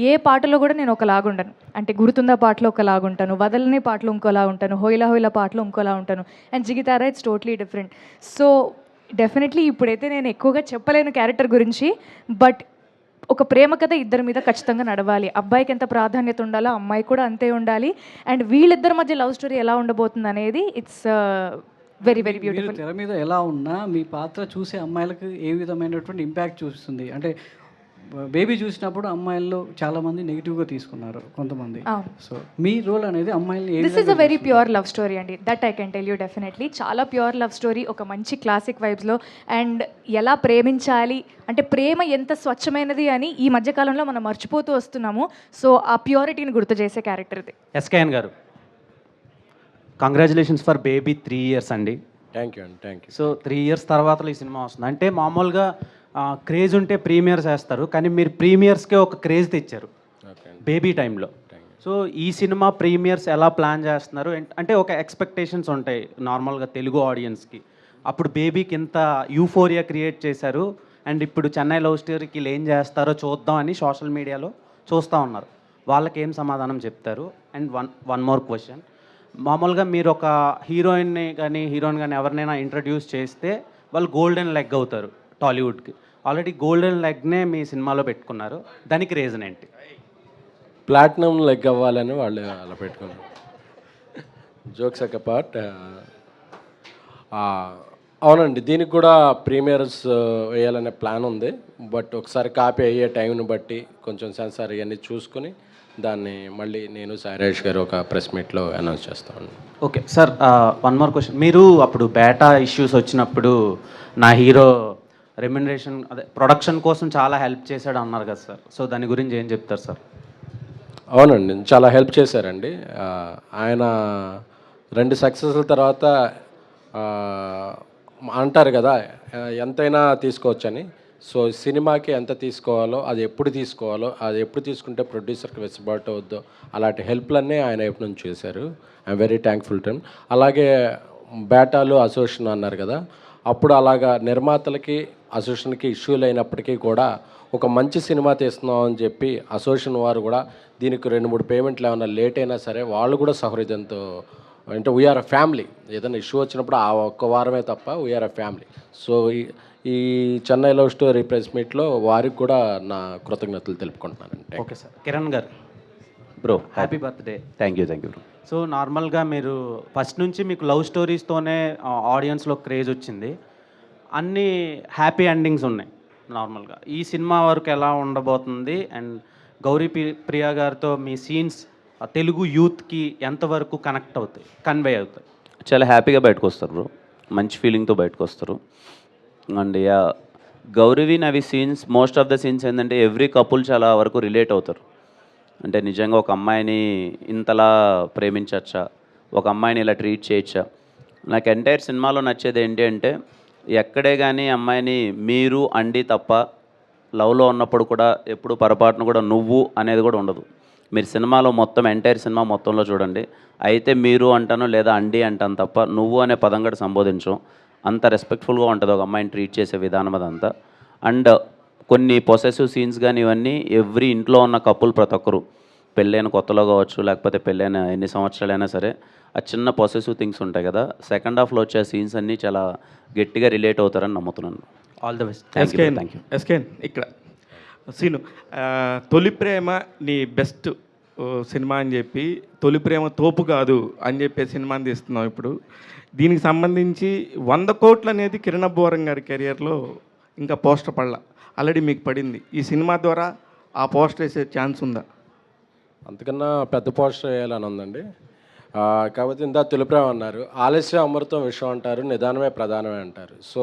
ఏ పాటలో కూడా నేను ఒకలాగుంటాను. అంటే గుర్తుందా పాటలో ఒకలాగుంటాను, వదలనే పాటలో ఇంకోలా ఉంటాను, హోయిలా హోయిలా పాటలో ఇంకోలా ఉంటాను, and Jigitara it's totally different. So definitely ఇప్పుడైతే నేను ఎక్కువగా చెప్పలేను క్యారెక్టర్ గురించి, బట్ ఒక ప్రేమ కథ ఇద్దరి మీద ఖచ్చితంగా నడవాలి. అబ్బాయికి ఎంత ప్రాధాన్యత ఉండాలో అమ్మాయి కూడా అంతే ఉండాలి. అండ్ వీళ్ళిద్దరి మధ్య లవ్ స్టోరీ ఎలా ఉండబోతుంది అనేది ఇట్స్ వెరీ వెరీ బ్యూటిఫుల్. తెర మీద ఎలా ఉన్నా మీ పాత్ర చూసే అమ్మాయిలకు ఏ విధమైనటువంటి ఇంపాక్ట్ చూస్తుంది? అంటే బేబీ చూసినప్పుడు అమ్మాయిల్లో చాలామంది నెగిటివ్గా తీసుకున్నారు కొంతమంది. సో మీ రోల్ అనేది అమ్మాయిల్ని this is a very pure love story అండి. That I can tell you definitely. చాలా ప్యూర్ లవ్ స్టోరీ, ఒక మంచి క్లాసిక్ వైబ్స్లో. అండ్ ఎలా ప్రేమించాలి అంటే ప్రేమ ఎంత స్వచ్ఛమైనది అని ఈ మధ్యకాలంలో మనం మర్చిపోతూ వస్తున్నాము. సో ఆ ప్యూరిటీని గుర్తు చేసే క్యారెక్టర్ ఇది. ఎస్కేఎన్ గారు, కంగ్రాచులేషన్స్ ఫర్ బేబీ 3 years అండి. థ్యాంక్ యూ అండి. Thank you. సో 3 years తర్వాత ఈ సినిమా వస్తుంది. అంటే మామూలుగా క్రేజ్ ఉంటే ప్రీమియర్స్ వేస్తారు, కానీ మీరు ప్రీమియర్స్కే ఒక క్రేజ్ తెచ్చారు బేబీ టైంలో. సో ఈ సినిమా ప్రీమియర్స్ ఎలా ప్లాన్ చేస్తున్నారు? అంటే ఒక ఎక్స్పెక్టేషన్స్ ఉంటాయి నార్మల్గా తెలుగు ఆడియన్స్కి. అప్పుడు బేబీకి ఇంత యూఫోరియా క్రియేట్ చేశారు, అండ్ ఇప్పుడు చెన్నై లవ్ స్టోరీకి ఏం చేస్తారో చూద్దాం అని సోషల్ మీడియాలో చూస్తూ ఉన్నారు. వాళ్ళకి ఏం సమాధానం చెప్తారు? అండ్ వన్ మోర్ క్వశ్చన్, మామూలుగా మీరు ఒక హీరోయిన్ కానీ ఎవరినైనా ఇంట్రడ్యూస్ చేస్తే వాళ్ళు గోల్డెన్ లెగ్ అవుతారు టాలీవుడ్కి. ఆల్రెడీ గోల్డెన్ లెగ్నే మీ సినిమాలో పెట్టుకున్నారు, దానికి రీజన్ ఏంటి? ప్లాటినం లెగ్ అవ్వాలని వాళ్ళు అలా పెట్టుకున్నారు. జోక్స్ ఒక పార్ట్. అవునండి, దీనికి కూడా ప్రీమియర్స్ వేయాలనే ప్లాన్ ఉంది. బట్ ఒకసారి కాపీ అయ్యే టైంని బట్టి కొంచెం సెన్సార్ ఇవన్నీ చూసుకుని దాన్ని మళ్ళీ నేను సాయిరాజ్ గారు ఒక ప్రెస్ మీట్లో అనౌన్స్ చేస్తాను. Okay sir, one more question. మీరు అప్పుడు బేటా ఇష్యూస్ వచ్చినప్పుడు నా హీరో రెమ్యునరేషన్ అదే ప్రొడక్షన్ కోసం చాలా హెల్ప్ చేశాడు అన్నారు కదా సార్, సో దాని గురించి ఏం చెప్తారు సార్? అవునండి, చాలా హెల్ప్ చేశారండి. ఆయన 2 సక్సెస్ల తర్వాత అంటారు కదా ఎంతైనా తీసుకోవచ్చని. సో సినిమాకి ఎంత తీసుకోవాలో, అది ఎప్పుడు తీసుకోవాలో, అది ఎప్పుడు తీసుకుంటే ప్రొడ్యూసర్కి వెసులుబాటు అవుద్దో అలాంటి హెల్ప్లన్నీ ఆయన ఎప్పటి నుంచి చేశారు. I'm very thankful to him. అలాగే బేటాలు అసోసియేషన్ అన్నారు కదా, అప్పుడు అలాగా నిర్మాతలకి అసోసియేషన్కి ఇష్యూలు అయినప్పటికీ కూడా ఒక మంచి సినిమా తీస్తున్నాం అని చెప్పి అసోసియేషన్ వారు కూడా దీనికి 2-3 పేమెంట్లు ఏమైనా లేట్ అయినా సరే వాళ్ళు కూడా సహృదయంతో, అంటే వీఆర్ అ ఫ్యామిలీ, ఏదైనా ఇష్యూ వచ్చినప్పుడు ఆ ఒక్క వారమే తప్ప వీఆర్ అ ఫ్యామిలీ. సో ఈ చెన్నై లవ్ స్టోరీ ప్రెస్ మీట్లో వారికి కూడా నా కృతజ్ఞతలు తెలుపుకుంటున్నానండి. Okay sir. Kiran garu bro, happy birthday. Thank you bro. So నార్మల్గా మీరు ఫస్ట్ నుంచి మీకు లవ్ స్టోరీస్తోనే ఆడియన్స్లో క్రేజ్ వచ్చింది, అన్ని హ్యాపీ ఎండింగ్స్ ఉన్నాయి నార్మల్గా. ఈ సినిమా వరకు ఎలా ఉండబోతుంది అండ్ గౌరీ ప్రియా గారితో మీ సీన్స్ తెలుగు యూత్కి ఎంతవరకు కనెక్ట్ అవుతాయి, కన్వే అవుతాయి? చాలా హ్యాపీగా బయటకు వస్తారు బ్రో, మంచి ఫీలింగ్తో బయటకు వస్తారు. అండ్ గౌరవి నవి scenes, most of the scenes ఏంటంటే ఎవ్రీ కపుల్ చాలా వరకు రిలేట్ అవుతారు. అంటే నిజంగా ఒక అమ్మాయిని ఇంతలా ప్రేమించచ్చా, ఒక అమ్మాయిని ఇలా ట్రీట్ చేయొచ్చా. నాకు ఎంటైర్ సినిమాలో నచ్చేది ఏంటి అంటే ఎక్కడే కానీ అమ్మాయిని మీరు అండి తప్ప లవ్లో ఉన్నప్పుడు కూడా ఎప్పుడు పొరపాటును కూడా నువ్వు అనేది కూడా ఉండదు. మీరు సినిమాలో మొత్తం ఎంటైర్ సినిమా మొత్తంలో చూడండి, అయితే మీరు అంటాను లేదా అండి అంటాను తప్ప నువ్వు అనే పదం కూడా సంబోధించం. అంత రెస్పెక్ట్ఫుల్గా ఉంటుంది ఒక అమ్మాయిని ట్రీట్ చేసే విధానం అదంతా. అండ్ కొన్ని పొసెసివ్ సీన్స్ కానీ ఇవన్నీ ఎవ్రీ ఇంట్లో ఉన్న కపుల్ ప్రతి ఒక్కరు పెళ్ళైన కొత్తలో కావచ్చు లేకపోతే పెళ్ళైన ఎన్ని సంవత్సరాలైనా సరే ఆ చిన్న పొసెసివ్ థింగ్స్ ఉంటాయి కదా, సెకండ్ హాఫ్లో వచ్చే సీన్స్ అన్నీ చాలా గట్టిగా రిలేట్ అవుతారని నమ్ముతున్నాను. All the best. Thank you. SKN ఇక్కడ సీను, తొలి ప్రేమ నీ బెస్ట్ సినిమా అని చెప్పి, తొలి ప్రేమ తోపు కాదు అని చెప్పే సినిమాని తీస్తున్నాం ఇప్పుడు. దీనికి సంబంధించి 100 కోట్లు అనేది కిరణ్ అబ్బవరం గారి కెరియర్లో ఇంకా పోస్టర్ పడలా, ఆల్రెడీ మీకు పడింది. ఈ సినిమా ద్వారా ఆ పోస్టర్ వేసే ఛాన్స్ ఉందా? అంతకన్నా పెద్ద పోస్టర్ వేయాలని ఉందండి. కాకపోతే ఇందా తొలి ప్రేమ అన్నారు, ఆలస్యం అమృతం విషయం అంటారు, నిదానమే ప్రధానమే అంటారు. సో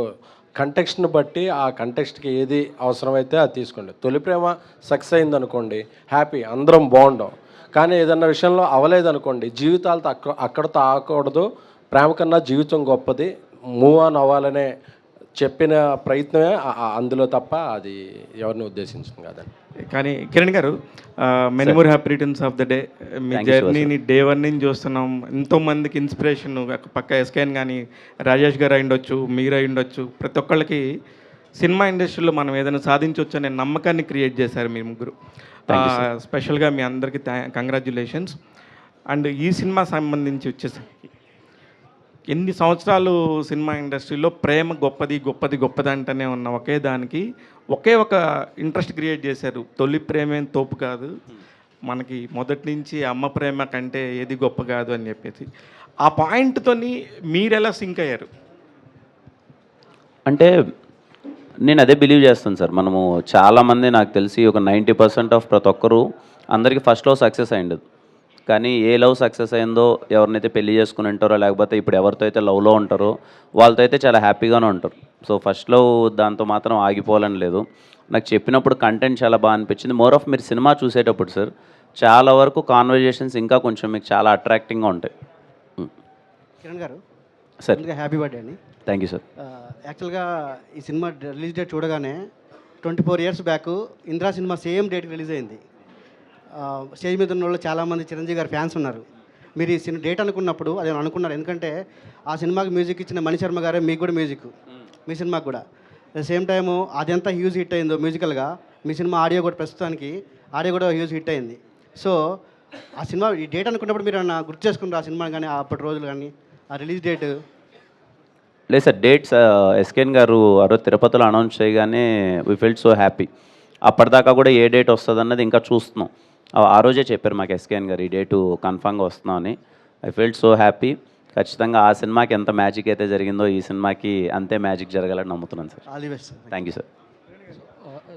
కంటెక్స్ట్ని బట్టి ఆ కంటెక్స్ట్కి ఏది అవసరమైతే అది తీసుకోండి. తొలి ప్రేమ సక్సెస్ అయింది అనుకోండి, హ్యాపీ, అందరం బాగుంటాం. కానీ ఏదన్నా విషయంలో అవ్వలేదనుకోండి, జీవితాలతో అక్కడతో ఆగకూడదు, ప్రేమ కన్నా జీవితం గొప్పది, మూవ్ ఆన్ అవ్వాలనే చెప్పిన ప్రయత్నమే అందులో తప్ప అది ఎవరిని ఉద్దేశించింది కాదండి. కానీ Kiran garu, many more happy returns of the day. మీ జర్నీని డే 1 నుంచి చూస్తున్నాం. ఎంతోమందికి ఇన్స్పిరేషన్, పక్క ఎస్కేన్ కానీ రాజేష్ గారు అయ్యుండొచ్చు, మీరు అయ్యుండొచ్చు, ప్రతి ఒక్కళ్ళకి సినిమా ఇండస్ట్రీలో మనం ఏదైనా సాధించవచ్చు అనే నమ్మకాన్ని క్రియేట్ చేశారు మీ ముగ్గురు. స్పెషల్గా మీ అందరికీ కంగ్రాచ్యులేషన్స్. అండ్ ఈ సినిమా సంబంధించి వచ్చేసి ఎన్ని సంవత్సరాలు సినిమా ఇండస్ట్రీలో ప్రేమ గొప్పది గొప్పది గొప్పది అంటూనే ఉన్న ఒకే దానికి ఒకే ఒక ఇంట్రెస్ట్ క్రియేట్ చేశారు. తొలి ప్రేమేం తోపు కాదు, మనకి మొదటి నుంచి అమ్మ ప్రేమ కంటే ఏది గొప్ప కాదు అని చెప్పేసి ఆ పాయింట్తోని మీరు ఎలా సింక్ అయ్యారు? అంటే నేను అదే బిలీవ్ చేస్తాను సార్. మనము చాలామంది నాకు తెలిసి ఒక 90% ఆఫ్ ప్రతి ఒక్కరు అందరికీ ఫస్ట్లో సక్సెస్ అయ్యిండదు, కానీ ఏ లవ్ సక్సెస్ అయిందో, ఎవరినైతే పెళ్లి చేసుకుని ఉంటారో లేకపోతే ఇప్పుడు ఎవరితో అయితే లవ్లో ఉంటారో వాళ్ళతో అయితే చాలా హ్యాపీగానే ఉంటారు. సో ఫస్ట్లో దాంతో మాత్రం ఆగిపోవాలని లేదు. నాకు చెప్పినప్పుడు కంటెంట్ చాలా బాగా అనిపించింది. మోర్ ఆఫ్ మీరు సినిమా చూసేటప్పుడు సార్ చాలా వరకు కాన్వర్జేషన్స్ ఇంకా కొంచెం మీకు చాలా అట్రాక్టింగ్గా ఉంటాయి. Kiran garu sir, happy birthday అండి. Thank you sir. యాక్చువల్గా ఈ సినిమా రిలీజ్ డేట్ చూడగానే 24 years back Indra cinema same డేట్కి రిలీజ్ అయింది. స్టేజ్ మీద ఉన్న వాళ్ళు చాలామంది చిరంజీవి గారి ఫ్యాన్స్ ఉన్నారు. మీరు ఈ సినిమా డేట్ అనుకున్నప్పుడు అది అనుకున్నారు, ఎందుకంటే ఆ సినిమాకి మ్యూజిక్ ఇచ్చిన మణిశర్మ గారే మీకు కూడా మ్యూజిక్, మీ సినిమాకి కూడా సేమ్ టైము అదంతా హ్యూజ్ హిట్ అయిందో మ్యూజికల్గా, మీ సినిమా ఆడియో కూడా ప్రస్తుతానికి ఆడియో కూడా హ్యూజ్ హిట్ అయింది. సో ఆ సినిమా ఈ డేట్ అనుకున్నప్పుడు మీరు ఏమన్నా గుర్తు చేసుకున్నారు ఆ సినిమా కానీ అప్పటి రోజులు కానీ ఆ రిలీజ్ డేట్? లేదు సార్, డేట్స్ ఎస్కేఎన్ గారు ఆ రోజు తిరుపతిలో అనౌన్స్ చేయగానే వీ ఫెల్ట్ సో హ్యాపీ. అప్పటిదాకా కూడా ఏ డేట్ వస్తుంది అన్నది ఇంకా చూస్తున్నాం. ఆ రోజే చెప్పారు మాకు ఎస్కేఎన్ గారు ఈ డేటు కన్ఫామ్గా వస్తున్నాం అని. I felt so happy. ఖచ్చితంగా ఆ సినిమాకి ఎంత మ్యాజిక్ అయితే జరిగిందో ఈ సినిమాకి అంతే మ్యాజిక్ జరగాలని నమ్ముతున్నాను sir. All the best. Thank you sir.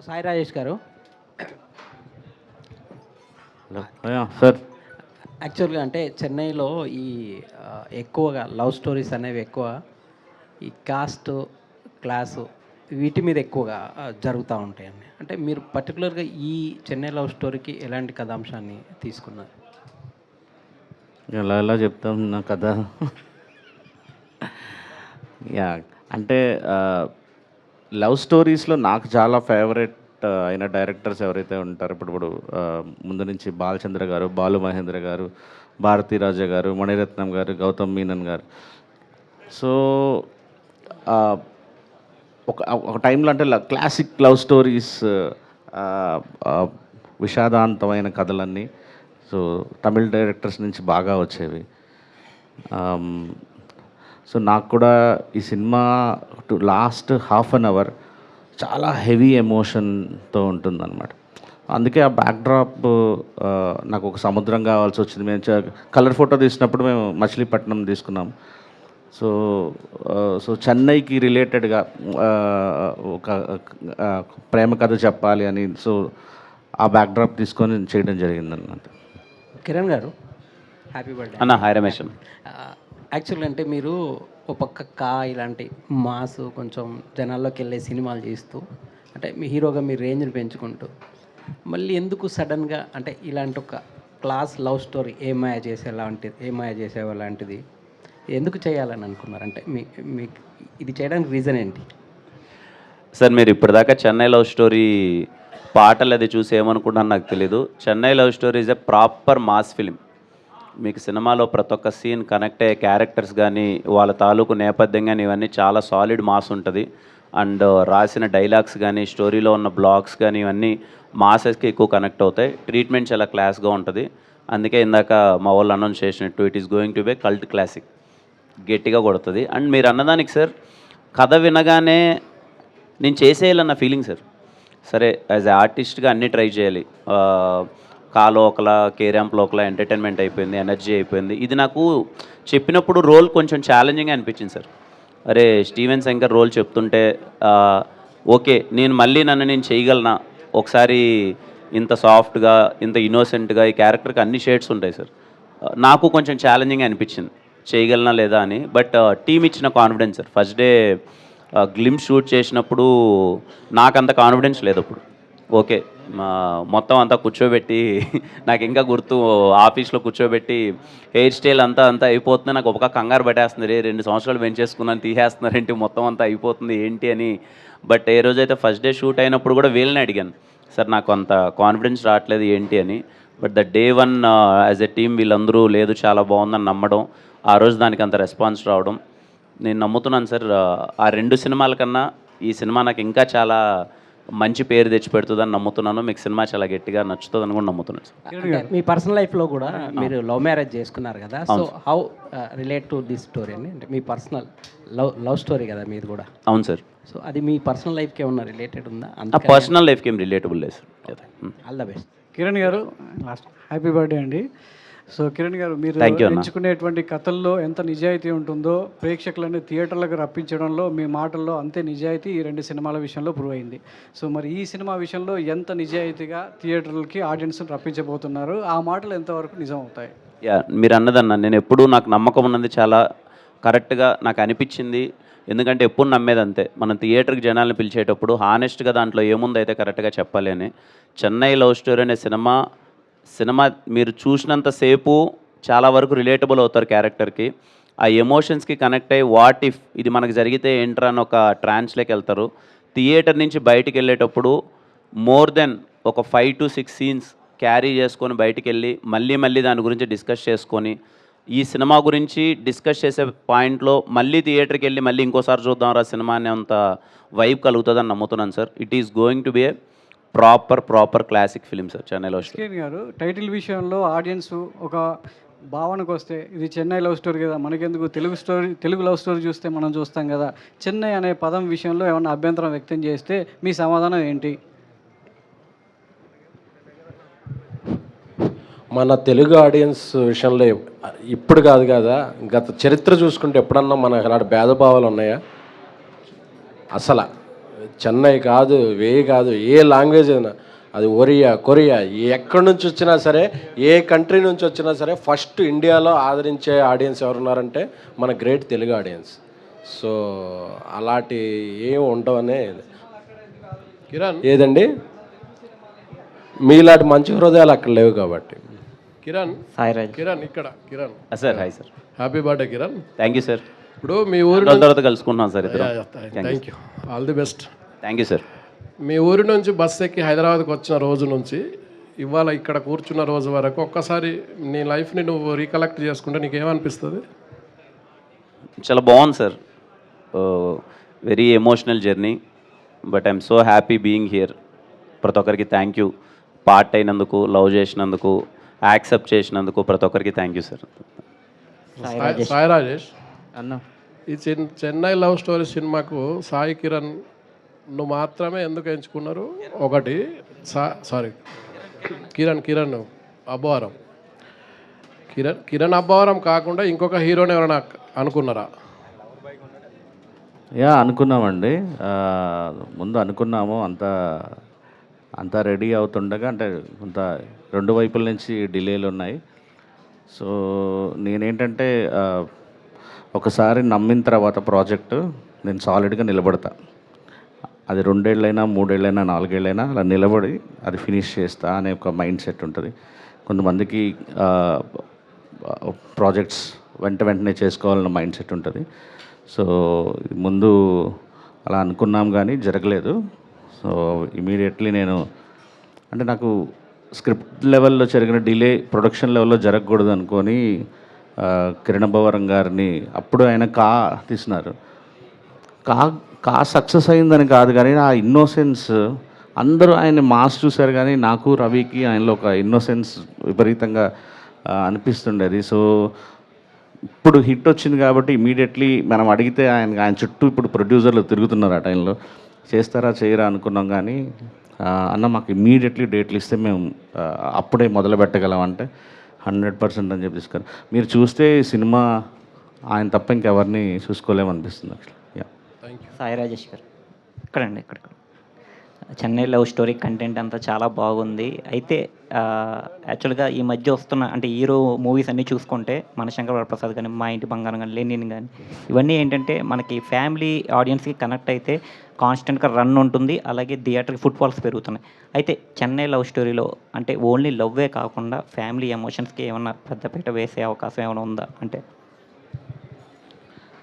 Sai Rajesh గారు, సార్ యాక్చువల్గా అంటే చెన్నైలో ఈ ఎక్కువగా లవ్ స్టోరీస్ అనేవి ఎక్కువ ఈ కాస్ట్ క్లాసు వీటి మీద ఎక్కువగా జరుగుతూ ఉంటాయండి. అంటే మీరు పర్టికులర్గా ఈ చెన్నై లవ్ స్టోరీకి ఎలాంటి కథాంశాన్ని తీసుకున్నారు? ఎలా చెప్తాం నా కథ. యా, అంటే లవ్ స్టోరీస్లో నాకు చాలా ఫేవరెట్ అయిన డైరెక్టర్స్ ఎవరైతే ఉంటారో ఇప్పుడు ముందు నుంచి బాలచంద్ర గారు, బాలు మహేంద్ర గారు, భారతీ రాజా గారు, మణిరత్నం గారు, గౌతమ్ మీనన్ గారు. సో ఒక టైంలో అంటే క్లాసిక్ లవ్ స్టోరీస్, విషాదాంతమైన కథలన్నీ సో తమిళ డైరెక్టర్స్ నుంచి బాగా వచ్చేవి. సో నాకు కూడా ఈ cinema last half an hour చాలా హెవీ ఎమోషన్తో ఉంటుందన్నమాట. అందుకే ఆ బ్యాక్డ్రాప్ నాకు ఒక సముద్రం కావాల్సి వచ్చింది. మేము కలర్ ఫోటో తీసినప్పుడు మేము మచిలీపట్నం తీసుకున్నాం. సో చెన్నైకి రిలేటెడ్గా ఒక ప్రేమ కథ చెప్పాలి అని సో ఆ బ్యాక్డ్రాప్ తీసుకొని చేయడం జరిగిందన్నమాట. కిరణ్ గారు, హ్యాపీ బర్త్డే అన్న. హాయ్ రమేష్. యాక్చువల్గా అంటే మీరు ఒక పక్క ఇలాంటి మాస్ కొంచెం జనాల్లోకి వెళ్ళే సినిమాలు చేస్తూ అంటే మీ హీరోగా మీ రేంజ్ని పెంచుకుంటూ మళ్ళీ ఎందుకు సడన్గా అంటే ఇలాంటి ఒక క్లాస్ లవ్ స్టోరీ ఏమాయ చేసేవా లాంటిది ఎందుకు చేయాలని అనుకున్నారు? అంటే మీకు ఇది చేయడానికి రీజన్ ఏంటి? సార్ మీరు ఇప్పటిదాకా చెన్నై లవ్ స్టోరీ పాటలు అది చూసి ఏమనుకుంటున్నాను నాకు తెలీదు. Chennai love story is a proper mass film. మీకు సినిమాలో ప్రతి ఒక్క సీన్ కనెక్ట్ అయ్యే క్యారెక్టర్స్ కానీ వాళ్ళ తాలూకు నేపథ్యం కానీ ఇవన్నీ చాలా సాలిడ్ మాస్ ఉంటుంది. అండ్ రాసిన డైలాగ్స్ కానీ స్టోరీలో ఉన్న బ్లాగ్స్ కానీ ఇవన్నీ మాసెస్కి ఎక్కువ కనెక్ట్ అవుతాయి. ట్రీట్మెంట్ చాలా క్లాస్గా ఉంటుంది. అందుకే ఇందాక మా వాళ్ళు అనౌన్స్ చేసినట్టు it is going to be cult classic, గట్టిగా కొడుతుంది. అండ్ మీరు అన్నదానికి సార్ కథ వినగానే నేను చేసేయాలన్న ఫీలింగ్ సార్. సరే యాజ్ ఏ ఆర్టిస్ట్గా అన్నీ ట్రై చేయాలి. కాలో ఒకలా, కేరాంప్లో ఒకలా ఎంటర్టైన్మెంట్ అయిపోయింది, ఎనర్జీ అయిపోయింది. ఇది నాకు చెప్పినప్పుడు రోల్ కొంచెం ఛాలెంజింగ్ అనిపించింది సార్. అరే స్టీవెన్ శంకర్ రోల్ చెప్తుంటే ఓకే నేను మళ్ళీ నేను చేయగలనా, ఒకసారి ఇంత సాఫ్ట్గా ఇంత ఇన్నోసెంట్గా ఈ క్యారెక్టర్కి అన్ని షేడ్స్ ఉంటాయి సార్. నాకు కొంచెం ఛాలెంజింగ్ అనిపించింది చేయగలనా లేదా అని. బట్ టీమ్ ఇచ్చిన confidence sir. First day glimpse shoot చేసినప్పుడు నాకు అంత కాన్ఫిడెన్స్ లేదు. అప్పుడు ఓకే మొత్తం అంతా కూర్చోబెట్టి నాకు ఇంకా గుర్తు ఆఫీస్లో కూర్చోబెట్టి హెయిర్ స్టైల్ అంతా అయిపోతుంది. నాకు ఒక కంగారు పట్టేస్తుంది, 2 సంవత్సరాలు పెంచేసుకున్నాను తీసేస్తున్నారేంటి మొత్తం అంతా అయిపోతుంది ఏంటి అని. బట్ ఏ రోజైతే ఫస్ట్ డే షూట్ అయినప్పుడు కూడా వీళ్ళని అడిగాను సార్ నాకు అంత కాన్ఫిడెన్స్ రావట్లేదు ఏంటి అని. But the day 1 as a team వీళ్ళందరూ లేదు చాలా బాగుందని నమ్మడం, ఆ రోజు దానికి అంత రెస్పాన్స్ రావడం నేను నమ్ముతున్నాను సార్. ఆ 2 సినిమాల కన్నా ఈ సినిమా నాకు ఇంకా చాలా మంచి పేరు తెచ్చిపెడుతుందని నమ్ముతున్నాను. మీకు సినిమా చాలా గట్టిగా నచ్చుతుందని కూడా నమ్ముతున్నాను సార్. మీ పర్సనల్ లైఫ్లో కూడా మీరు లవ్ మ్యారేజ్ చేసుకున్నారు కదా, so how relate to this story అని? అంటే మీ పర్సనల్ లవ్ స్టోరీ కదా మీది కూడా. అవును సార్. సో అది మీ పర్సనల్ లైఫ్కి ఏమన్నా రిలేటెడ్ ఉందా? పర్సనల్ లైఫ్కి ఏం రిలేటబుల్ లేదు sir. All the best. Kiran గారు, లాస్ట్ హ్యాపీ బర్త్డే అండి. సో కిరణ్ గారు, మీరు ఎంచుకునేటువంటి కథల్లో ఎంత నిజాయితీ ఉంటుందో ప్రేక్షకులని థియేటర్లకు రప్పించడంలో మీ మాటల్లో అంతే నిజాయితీ ఈ 2 సినిమాల విషయంలో ప్రూవ్ అయింది. సో మరి ఈ సినిమా విషయంలో ఎంత నిజాయితీగా థియేటర్లకి ఆడియన్స్ని రప్పించబోతున్నారు? ఆ మాటలు ఎంతవరకు నిజం అవుతాయి? యా, మీరు అన్నదన్న నేను ఎప్పుడూ నాకు నమ్మకం ఉన్నది చాలా కరెక్ట్గా నాకు అనిపించింది. ఎందుకంటే ఎప్పుడు నమ్మేది అంతే, మనం థియేటర్కి జనాలను పిలిచేటప్పుడు హానెస్ట్గా దాంట్లో ఏముందైతే కరెక్ట్గా చెప్పాలి అని. చెన్నై లవ్ స్టోరీ అనే సినిమా మీరు చూసినంతసేపు చాలా వరకు రిలేటబుల్ అవుతారు క్యారెక్టర్కి. ఆ ఎమోషన్స్కి కనెక్ట్ అయ్యి వాట్ ఇఫ్ ఇది మనకు జరిగితే ఏంట్రా అని ఒక ట్రాన్స్లోకి వెళ్తారు. థియేటర్ నుంచి బయటికి వెళ్ళేటప్పుడు మోర్ దెన్ ఒక 5 to 6 సీన్స్ క్యారీ చేసుకొని బయటికి వెళ్ళి మళ్ళీ దాని గురించి డిస్కస్ చేసుకొని ఈ సినిమా గురించి డిస్కస్ చేసే పాయింట్లో మళ్ళీ థియేటర్కి వెళ్ళి మళ్ళీ ఇంకోసారి చూద్దాం రా సినిమా అనే అంత వైబ్ కలుగుతుందని నమ్ముతున్నాను sir. It is going to be a proper classic film sir చెన్నైలో. గారు, టైటిల్ విషయంలో ఆడియన్స్ ఒక భావనకు వస్తే ఇది చెన్నై లవ్ స్టోరీ కదా, మనకెందుకు తెలుగు లవ్ స్టోరీ చూస్తే మనం చూస్తాం కదా, చెన్నై అనే పదం విషయంలో ఏమన్నా అభ్యంతరం వ్యక్తం చేస్తే మీ సమాధానం ఏంటి? మన తెలుగు ఆడియన్స్ విషయంలో ఇప్పుడు కాదు కదా, గత చరిత్ర చూసుకుంటే ఎప్పుడన్నా మనకు అలాంటి భేదభావాలు ఉన్నాయా? అసలు చెన్నై కాదు, కాదు, ఏ లాంగ్వేజ్ అయినా, అది కొరియా ఎక్కడి నుంచి వచ్చినా సరే, ఏ కంట్రీ నుంచి వచ్చినా సరే, ఫస్ట్ ఇండియాలో ఆదరించే ఆడియన్స్ ఎవరున్నారంటే మన గ్రేట్ తెలుగు ఆడియన్స్. సో అలాంటి ఏం ఉండవనే కిరణ్ ఏదండి, మీలాంటి మంచి హృదయాలు అక్కడ లేవు కాబట్టి. కిరణ్ కిరణ్ ఇక్కడ Kiran sir. Hi sir. Happy birthday Kiran. Thank you sir. ఇప్పుడు మీ ఊరు తర్వాత కలుసుకున్నాం sir. Thank you, all the best. Thank you sir. మీ ఊరి నుంచి బస్ ఎక్కి హైదరాబాద్కి వచ్చిన రోజు నుంచి ఇవాళ ఇక్కడ కూర్చున్న రోజు వరకు ఒక్కసారి నీ లైఫ్ని నువ్వు రీకలెక్ట్ చేసుకుంటే నీకేమనిపిస్తుంది? చాలా బాగుంది sir. Very emotional journey, but I'm so happy being here. ప్రతి ఒక్కరికి థ్యాంక్ యూ. పార్ట్ అయినందుకు, లవ్ చేసినందుకు, యాక్సెప్ట్ చేసినందుకు ప్రతి ఒక్కరికి thank you sir. Sai Rajesh అన్న, ఈ చెన్నై లవ్ స్టోరీ సినిమాకు సాయి కిరణ్ నువ్వు మాత్రమే ఎందుకు ఎంచుకున్నారు? ఒకటి సారీ కిరణ్ అబ్బవరం, కిరణ్ అబ్బవరం కాకుండా ఇంకొక హీరోని ఎవరైనా అనుకున్నారా? అనుకున్నామండి. ముందు అనుకున్నాము, అంతా రెడీ అవుతుండగా అంటే కొంత రెండు వైపుల నుంచి డిలేలు ఉన్నాయి. సో నేనేంటంటే ఒకసారి నమ్మిన తర్వాత ప్రాజెక్టు నేను సాలిడ్గా నిలబడతా. అది 2 ఏళ్ళైనా 3 ఏళ్ళైనా 4 ఏళ్ళైనా అలా నిలబడి అది ఫినిష్ చేస్తా అనే ఒక మైండ్ సెట్ ఉంటుంది. కొంతమందికి ప్రాజెక్ట్స్ వెంటనే చేసుకోవాలన్న మైండ్ సెట్ ఉంటుంది. సో ముందు అలా అనుకున్నాం కానీ జరగలేదు. సో ఇమీడియట్లీ నేను అంటే నాకు స్క్రిప్ట్ లెవెల్లో జరిగిన డిలే ప్రొడక్షన్ లెవెల్లో జరగకూడదు అనుకొని కిరణ్ అబ్బవరం గారిని అప్పుడు ఆయన తీసినారు. కా సక్సెస్ అయిందని కాదు కానీ ఆ ఇన్నోసెన్స్, అందరూ ఆయన మాస్ చూశారు కానీ నాకు రవికి ఆయనలో ఒక ఇన్నోసెన్స్ విపరీతంగా అనిపిస్తుండేది. సో ఇప్పుడు హిట్ వచ్చింది కాబట్టి ఇమీడియట్లీ మనం అడిగితే ఆయన చుట్టూ ఇప్పుడు ప్రొడ్యూసర్లు తిరుగుతున్నారు. ఆ టైంలో చేస్తారా చేయరా అనుకున్నాం కానీ అన్న మాకు ఇమీడియట్లీ డేట్లు ఇస్తే మేము అప్పుడే మొదలు పెట్టగలం అంటే 100% అని చెప్పి తీసుకున్నారు. మీరు చూస్తే సినిమా ఆయన తప్ప ఇంకెవరిని చూసుకోలేమనిపిస్తుంది యాక్చువల్లీ. సాయి రాజేష్ గారు ఇక్కడ చెన్నై లవ్ స్టోరీ కంటెంట్ అంతా చాలా బాగుంది. అయితే యాక్చువల్గా ఈ మధ్య వస్తున్న అంటే హీరో మూవీస్ అన్నీ చూసుకుంటే మన శంకర్ వరప్రసాద్ కానీ, మా ఇంటి బంగారం కానీ, లెనిన్ కానీ, ఇవన్నీ ఏంటంటే మనకి ఫ్యామిలీ ఆడియన్స్కి కనెక్ట్ అయితే కాన్స్టెంట్గా రన్ ఉంటుంది, అలాగే థియేటర్కి ఫుట్ఫాల్స్ పెరుగుతున్నాయి. అయితే చెన్నై లవ్ స్టోరీలో అంటే ఓన్లీ లవ్వే కాకుండా ఫ్యామిలీ ఎమోషన్స్కి ఏమన్నా పెద్దపీట వేసే అవకాశం ఏమైనా ఉందా? అంటే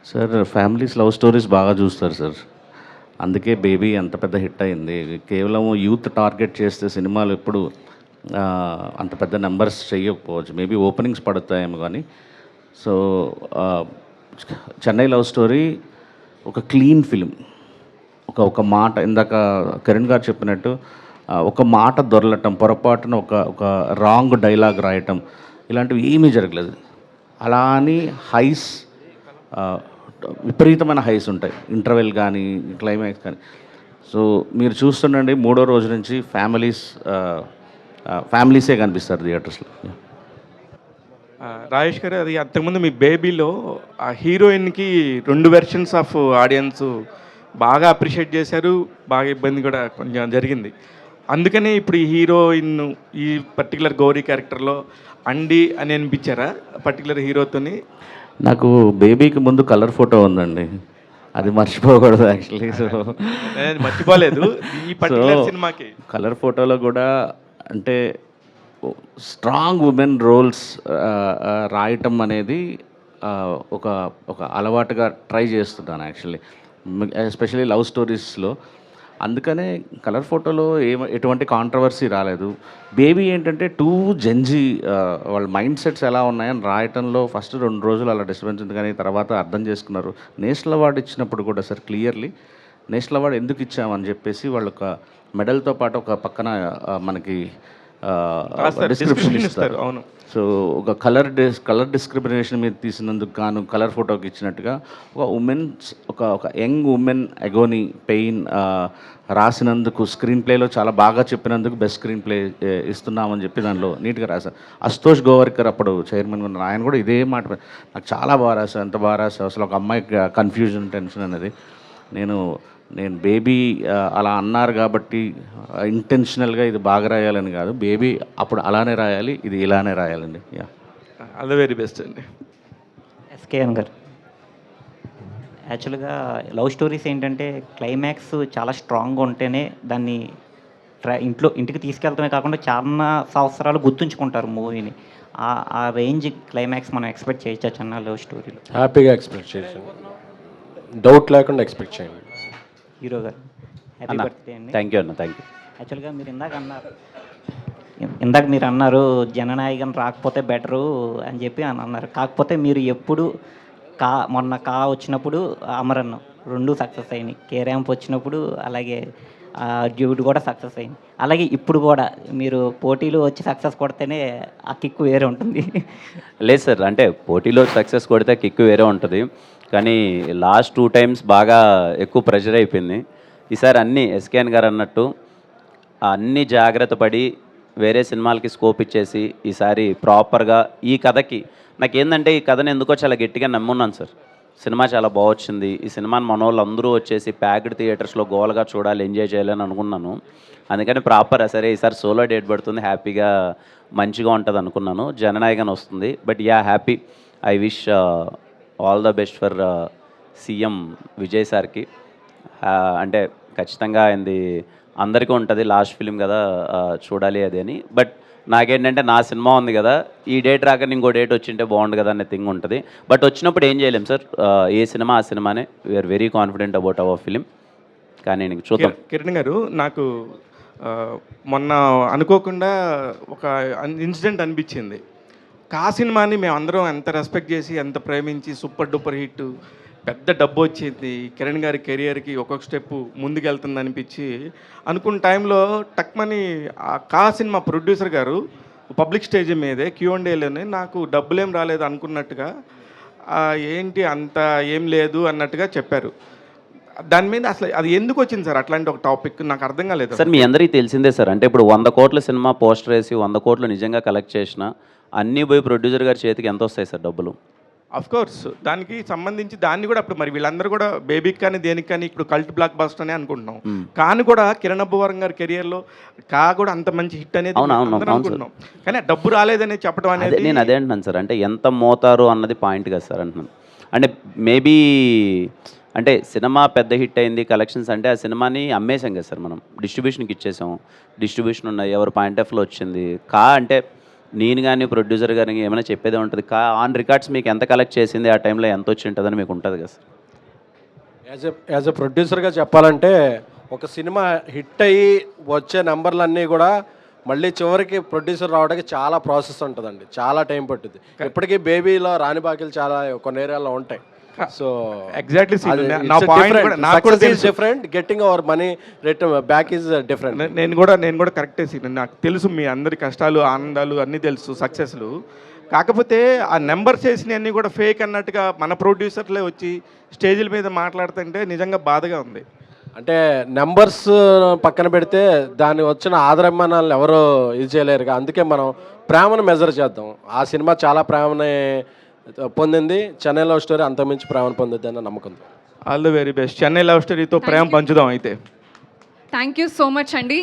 సార్ ఫ్యామిలీస్ లవ్ స్టోరీస్ బాగా చూస్తారు సార్, అందుకే బేబీ అంత పెద్ద హిట్ అయింది. కేవలం యూత్ టార్గెట్ చేస్తే సినిమాలు ఎప్పుడు అంత పెద్ద నెంబర్స్ చేయకపోవచ్చు, మేబీ ఓపెనింగ్స్ పడతాయేమో కానీ. సో చెన్నై లవ్ స్టోరీ ఒక క్లీన్ ఫిలిం. ఒక మాట ఇందాక కిరణ్ గారు చెప్పినట్టు ఒక మాట దొరలటం, పొరపాటున ఒక రాంగ్ డైలాగ్ రాయటం ఇలాంటివి ఏమీ జరగలేదు. అలా అని హైస్ విపరీతమైన హైస్ ఉంటాయి, ఇంటర్వెల్ కానీ క్లైమాక్స్ కానీ. సో మీరు చూస్తుండండి 3వ రోజు నుంచి ఫ్యామిలీసే కనిపిస్తారు థియేటర్స్లో. రాజేష్ గారు, అది అంతకుముందు మీ బేబీలో ఆ హీరోయిన్కి 2 వెర్షన్స్ ఆఫ్ ఆడియన్స్ బాగా అప్రిషియేట్ చేశారు, బాగా ఇబ్బంది కూడా కొంచెం జరిగింది. అందుకనే ఇప్పుడు ఈ హీరోయిన్ ఈ పర్టికులర్ గౌరీ క్యారెక్టర్లో అండి అని అనిపించారా పర్టికులర్ హీరోతోని? నాకు బేబీకి ముందు కలర్ ఫోటో ఉందండి, అది మర్చిపోకూడదు యాక్చువల్లీ. సో మర్చిపోలేదు ఈ పర్టికులర్ సినిమాకి. కలర్ ఫోటోలో కూడా అంటే స్ట్రాంగ్ ఉమెన్ రోల్స్ రాయటం అనేది ఒక అలవాటుగా ట్రై చేస్తున్నాను యాక్చువల్లీ, ఎస్పెషల్లీ లవ్ స్టోరీస్లో. అందుకనే కలర్ ఫోటోలో ఎటువంటి కాంట్రవర్సీ రాలేదు. బేబీ ఏంటంటే జెన్జీ వాళ్ళ మైండ్ సెట్స్ ఎలా ఉన్నాయని రాయటంలో ఫస్ట్ 2 రోజులు అలా డిస్టర్బెన్స్ ఉంది, కానీ తర్వాత అర్థం చేసుకున్నారు. నేషనల్ అవార్డు ఇచ్చినప్పుడు కూడా సార్ క్లియర్లీ నేషనల్ అవార్డు ఎందుకు ఇచ్చామని చెప్పేసి వాళ్ళు ఒక మెడల్తో పాటు ఒక పక్కన మనకి డిస్క్రిప్షన్ description ఇస్తారు. అవును. సో ఒక కలర్ డిస్క్రిమినేషన్ మీద తీసినందుకు గాను కలర్ ఫోటోకి ఇచ్చినట్టుగా ఒక యంగ్ ఉమెన్ అగోని పెయిన్ రాసినందుకు స్క్రీన్ ప్లేలో చాలా బాగా చెప్పినందుకు బెస్ట్ స్క్రీన్ ప్లే ఇస్తున్నామని చెప్పి దానిలో నీట్గా రాశారు. అశుతోష్ గోవర్కర్ అప్పుడు చైర్మన్గా ఉన్నారు, ఆయన కూడా ఇదే మాట నాకు చాలా బాగా రాశారు, ఎంత బాగా రాశారు అసలు ఒక అమ్మాయికి కన్ఫ్యూజన్ టెన్షన్ అనేది. నేను బేబీ అలా అన్నారు కాబట్టి ఇంటెన్షనల్గా ఇది బాగా రాయాలని కాదు, బేబీ అప్పుడు అలానే రాయాలి, ఇది ఇలానే రాయాలండి. Yeah, all the very best అండి. ఎస్కేఎన్ గారు, యాక్చువల్గా లవ్ స్టోరీస్ ఏంటంటే క్లైమాక్స్ చాలా స్ట్రాంగ్గా ఉంటేనే దాన్ని ఇంటికి తీసుకెళ్తామే కాకుండా చాలా సంవత్సరాలు గుర్తుంచుకుంటారు మూవీని. ఆ రేంజ్ క్లైమాక్స్ మనం ఎక్స్పెక్ట్ చేయొచ్చా చిన్న లవ్ స్టోరీలో? హ్యాపీగా ఎక్స్పెక్ట్ చేయండి, డౌట్ లేకుండా ఎక్స్పెక్ట్ చేయండి. హీరో గారు హ్యాపీ బర్త్డే అండి. థ్యాంక్ యూ అన్న, థ్యాంక్ యూ. యాక్చువల్గా మీరు ఇందాక మీరు అన్నారు జననాయకన్ రాకపోతే బెటరు అని చెప్పి అన్నారు. కాకపోతే మీరు ఎప్పుడు మొన్న వచ్చినప్పుడు అమరన్ 2 సక్సెస్ అయినాయి, కే ర్యాంప్ వచ్చినప్పుడు అలాగే డ్యూడ్ కూడా సక్సెస్ అయింది. అలాగే ఇప్పుడు కూడా మీరు పోటీలు వచ్చి సక్సెస్ కొడితేనే ఆ కిక్కు వేరే ఉంటుంది. లేదు సార్, అంటే పోటీలో సక్సెస్ కొడితే కిక్కు వేరే ఉంటుంది, కానీ లాస్ట్ 2 times బాగా ఎక్కువ ప్రెషర్ అయిపోయింది. ఈసారి అన్నీ ఎస్కేఎన్ గారు అన్నట్టు అన్నీ జాగ్రత్త పడి వేరే సినిమాలకి స్కోప్ ఇచ్చేసి ఈసారి ప్రాపర్గా ఈ కథకి నాకేందంటే ఈ కథను ఎందుకో చాలా గట్టిగా నమ్మున్నాను సార్. సినిమా చాలా బాగా వచ్చింది, ఈ సినిమాని మన వాళ్ళు అందరూ వచ్చేసి ప్యాక్డ్ థియేటర్స్లో గోల్గా చూడాలి, ఎంజాయ్ చేయాలని అనుకున్నాను. అందుకని ప్రాపర్ సరే ఈసారి సోలో డేట్ పడుతుంది, హ్యాపీగా మంచిగా ఉంటుంది అనుకున్నాను. జననాయకన్ వస్తుంది, but yeah happy. I wish all the best for CM Vijay సార్కి. అంటే ఖచ్చితంగా ఆయనది అందరికీ ఉంటుంది, లాస్ట్ ఫిలిం కదా చూడాలి అది అని. బట్ నాకేంటంటే నా సినిమా ఉంది కదా, ఈ డేట్ రాక ఇంకో డేట్ వచ్చింటే బాగుండు కదా అనే థింగ్ ఉంటుంది. బట్ వచ్చినప్పుడు ఏం చేయలేం సార్, ఏ సినిమా ఆ సినిమానే. We are very confident about our film. కానీ నీకు చూద్దాం. కిరణ్ గారు, నాకు మొన్న అనుకోకుండా ఒక ఇన్సిడెంట్ అనిపించింది. కా సినిమాని మేము అందరం ఎంత రెస్పెక్ట్ చేసి ఎంత ప్రేమించి సూపర్ డూపర్ హిట్, పెద్ద డబ్బు వచ్చింది, కిరణ్ గారి కెరియర్కి ఒక్కొక్క స్టెప్ ముందుకెళ్తుంది అనిపించి అనుకున్న టైంలో టక్మని ఆ కా సినిమా ప్రొడ్యూసర్ గారు పబ్లిక్ స్టేజ్ మీదే Q&Aలోనే నాకు డబ్బులేం రాలేదు అనుకున్నట్టుగా, ఏంటి అంత ఏం లేదు అన్నట్టుగా చెప్పారు. దాని మీద అసలు అది ఎందుకు వచ్చింది సార్ అట్లాంటి ఒక టాపిక్ నాకు అర్థం కాలేదు సార్. మీ అందరికీ తెలిసిందే సార్, అంటే ఇప్పుడు 100 కోట్ల సినిమా పోస్టర్ వేసి 100 కోట్లు నిజంగా కలెక్ట్ చేసిన అన్నీ పోయి ప్రొడ్యూసర్ గారి చేతికి ఎంత వస్తాయి సార్ డబ్బులు? కోర్స్ దానికి సంబంధించి దాన్ని కూడా అప్పుడు మరి వీళ్ళందరూ కూడా బేబీకి కానీ దేనికి కానీ ఇప్పుడు కల్ట్ బ్లాక్ బస్టర్ అనే అనుకుంటున్నాం. కానీ కూడా కిరణ్ అబ్బవరం గారి కెరియర్లో కా కూడా అంత మంచి హిట్ అనేది అనుకుంటున్నాం, కానీ డబ్బు రాలేదని చెప్పడం అనేది నేను అదే అంటున్నాను సార్. అంటే ఎంత మోతారు అన్నది పాయింట్ కదా సార్ అంటున్నాను. అంటే మేబీ అంటే సినిమా పెద్ద హిట్ అయింది కలెక్షన్స్ అంటే ఆ సినిమాని అమ్మేసాం కదా సార్, మనం డిస్ట్రిబ్యూషన్కి ఇచ్చేసాం, డిస్ట్రిబ్యూషన్ ఉన్నాయి, ఎవరి పాయింట్ ఆఫ్లో వచ్చింది. కా అంటే నేను కానీ ప్రొడ్యూసర్ గారికి ఏమైనా చెప్పేదే ఉంటుంది. ఆన్ రికార్డ్స్ మీకు ఎంత కలెక్ట్ చేసింది, ఆ టైంలో ఎంత వచ్చి ఉంటుందని మీకు ఉంటుంది కదా సార్. యాజ్ ఎ ప్రొడ్యూసర్గా చెప్పాలంటే ఒక సినిమా హిట్ అయ్యి వచ్చే నెంబర్లన్నీ కూడా మళ్ళీ చివరికి ప్రొడ్యూసర్ రావడానికి చాలా ప్రాసెస్ ఉంటుందండి, చాలా టైం పట్టుద్ది. ఇప్పటికీ బేబీలో రాని బాకీలు చాలా కొన్ని ఏరియాలో ఉంటాయి. So exactly different, getting our money return back is different. నేను కూడా కరెక్టే సీన్, నాకు తెలుసు మీ అందరి కష్టాలు ఆనందాలు అన్నీ తెలుసు, సక్సెస్లు. కాకపోతే ఆ నెంబర్స్ వేసినవన్నీ కూడా ఫేక్ అన్నట్టుగా మన ప్రొడ్యూసర్లే వచ్చి స్టేజ్ల మీద మాట్లాడుతుంటే నిజంగా బాధగా ఉంది. అంటే నెంబర్స్ పక్కన పెడితే దాన్ని వచ్చిన ఆదరమానాలను ఎవరు ఇది చేయలేరుగా, అందుకే మనం ప్రేమను మెజర్ చేద్దాం. ఆ సినిమా చాలా ప్రేమని పొందింది, చెన్నై లవ్ స్టోరీ అంతమించి ప్రేమను పొందిద్ది అన్న నమ్మకం. All the very best. Chennai love స్టోరీతో ప్రేమ పంచుదాం అయితే. థ్యాంక్ యూ సో మచ్ అండి.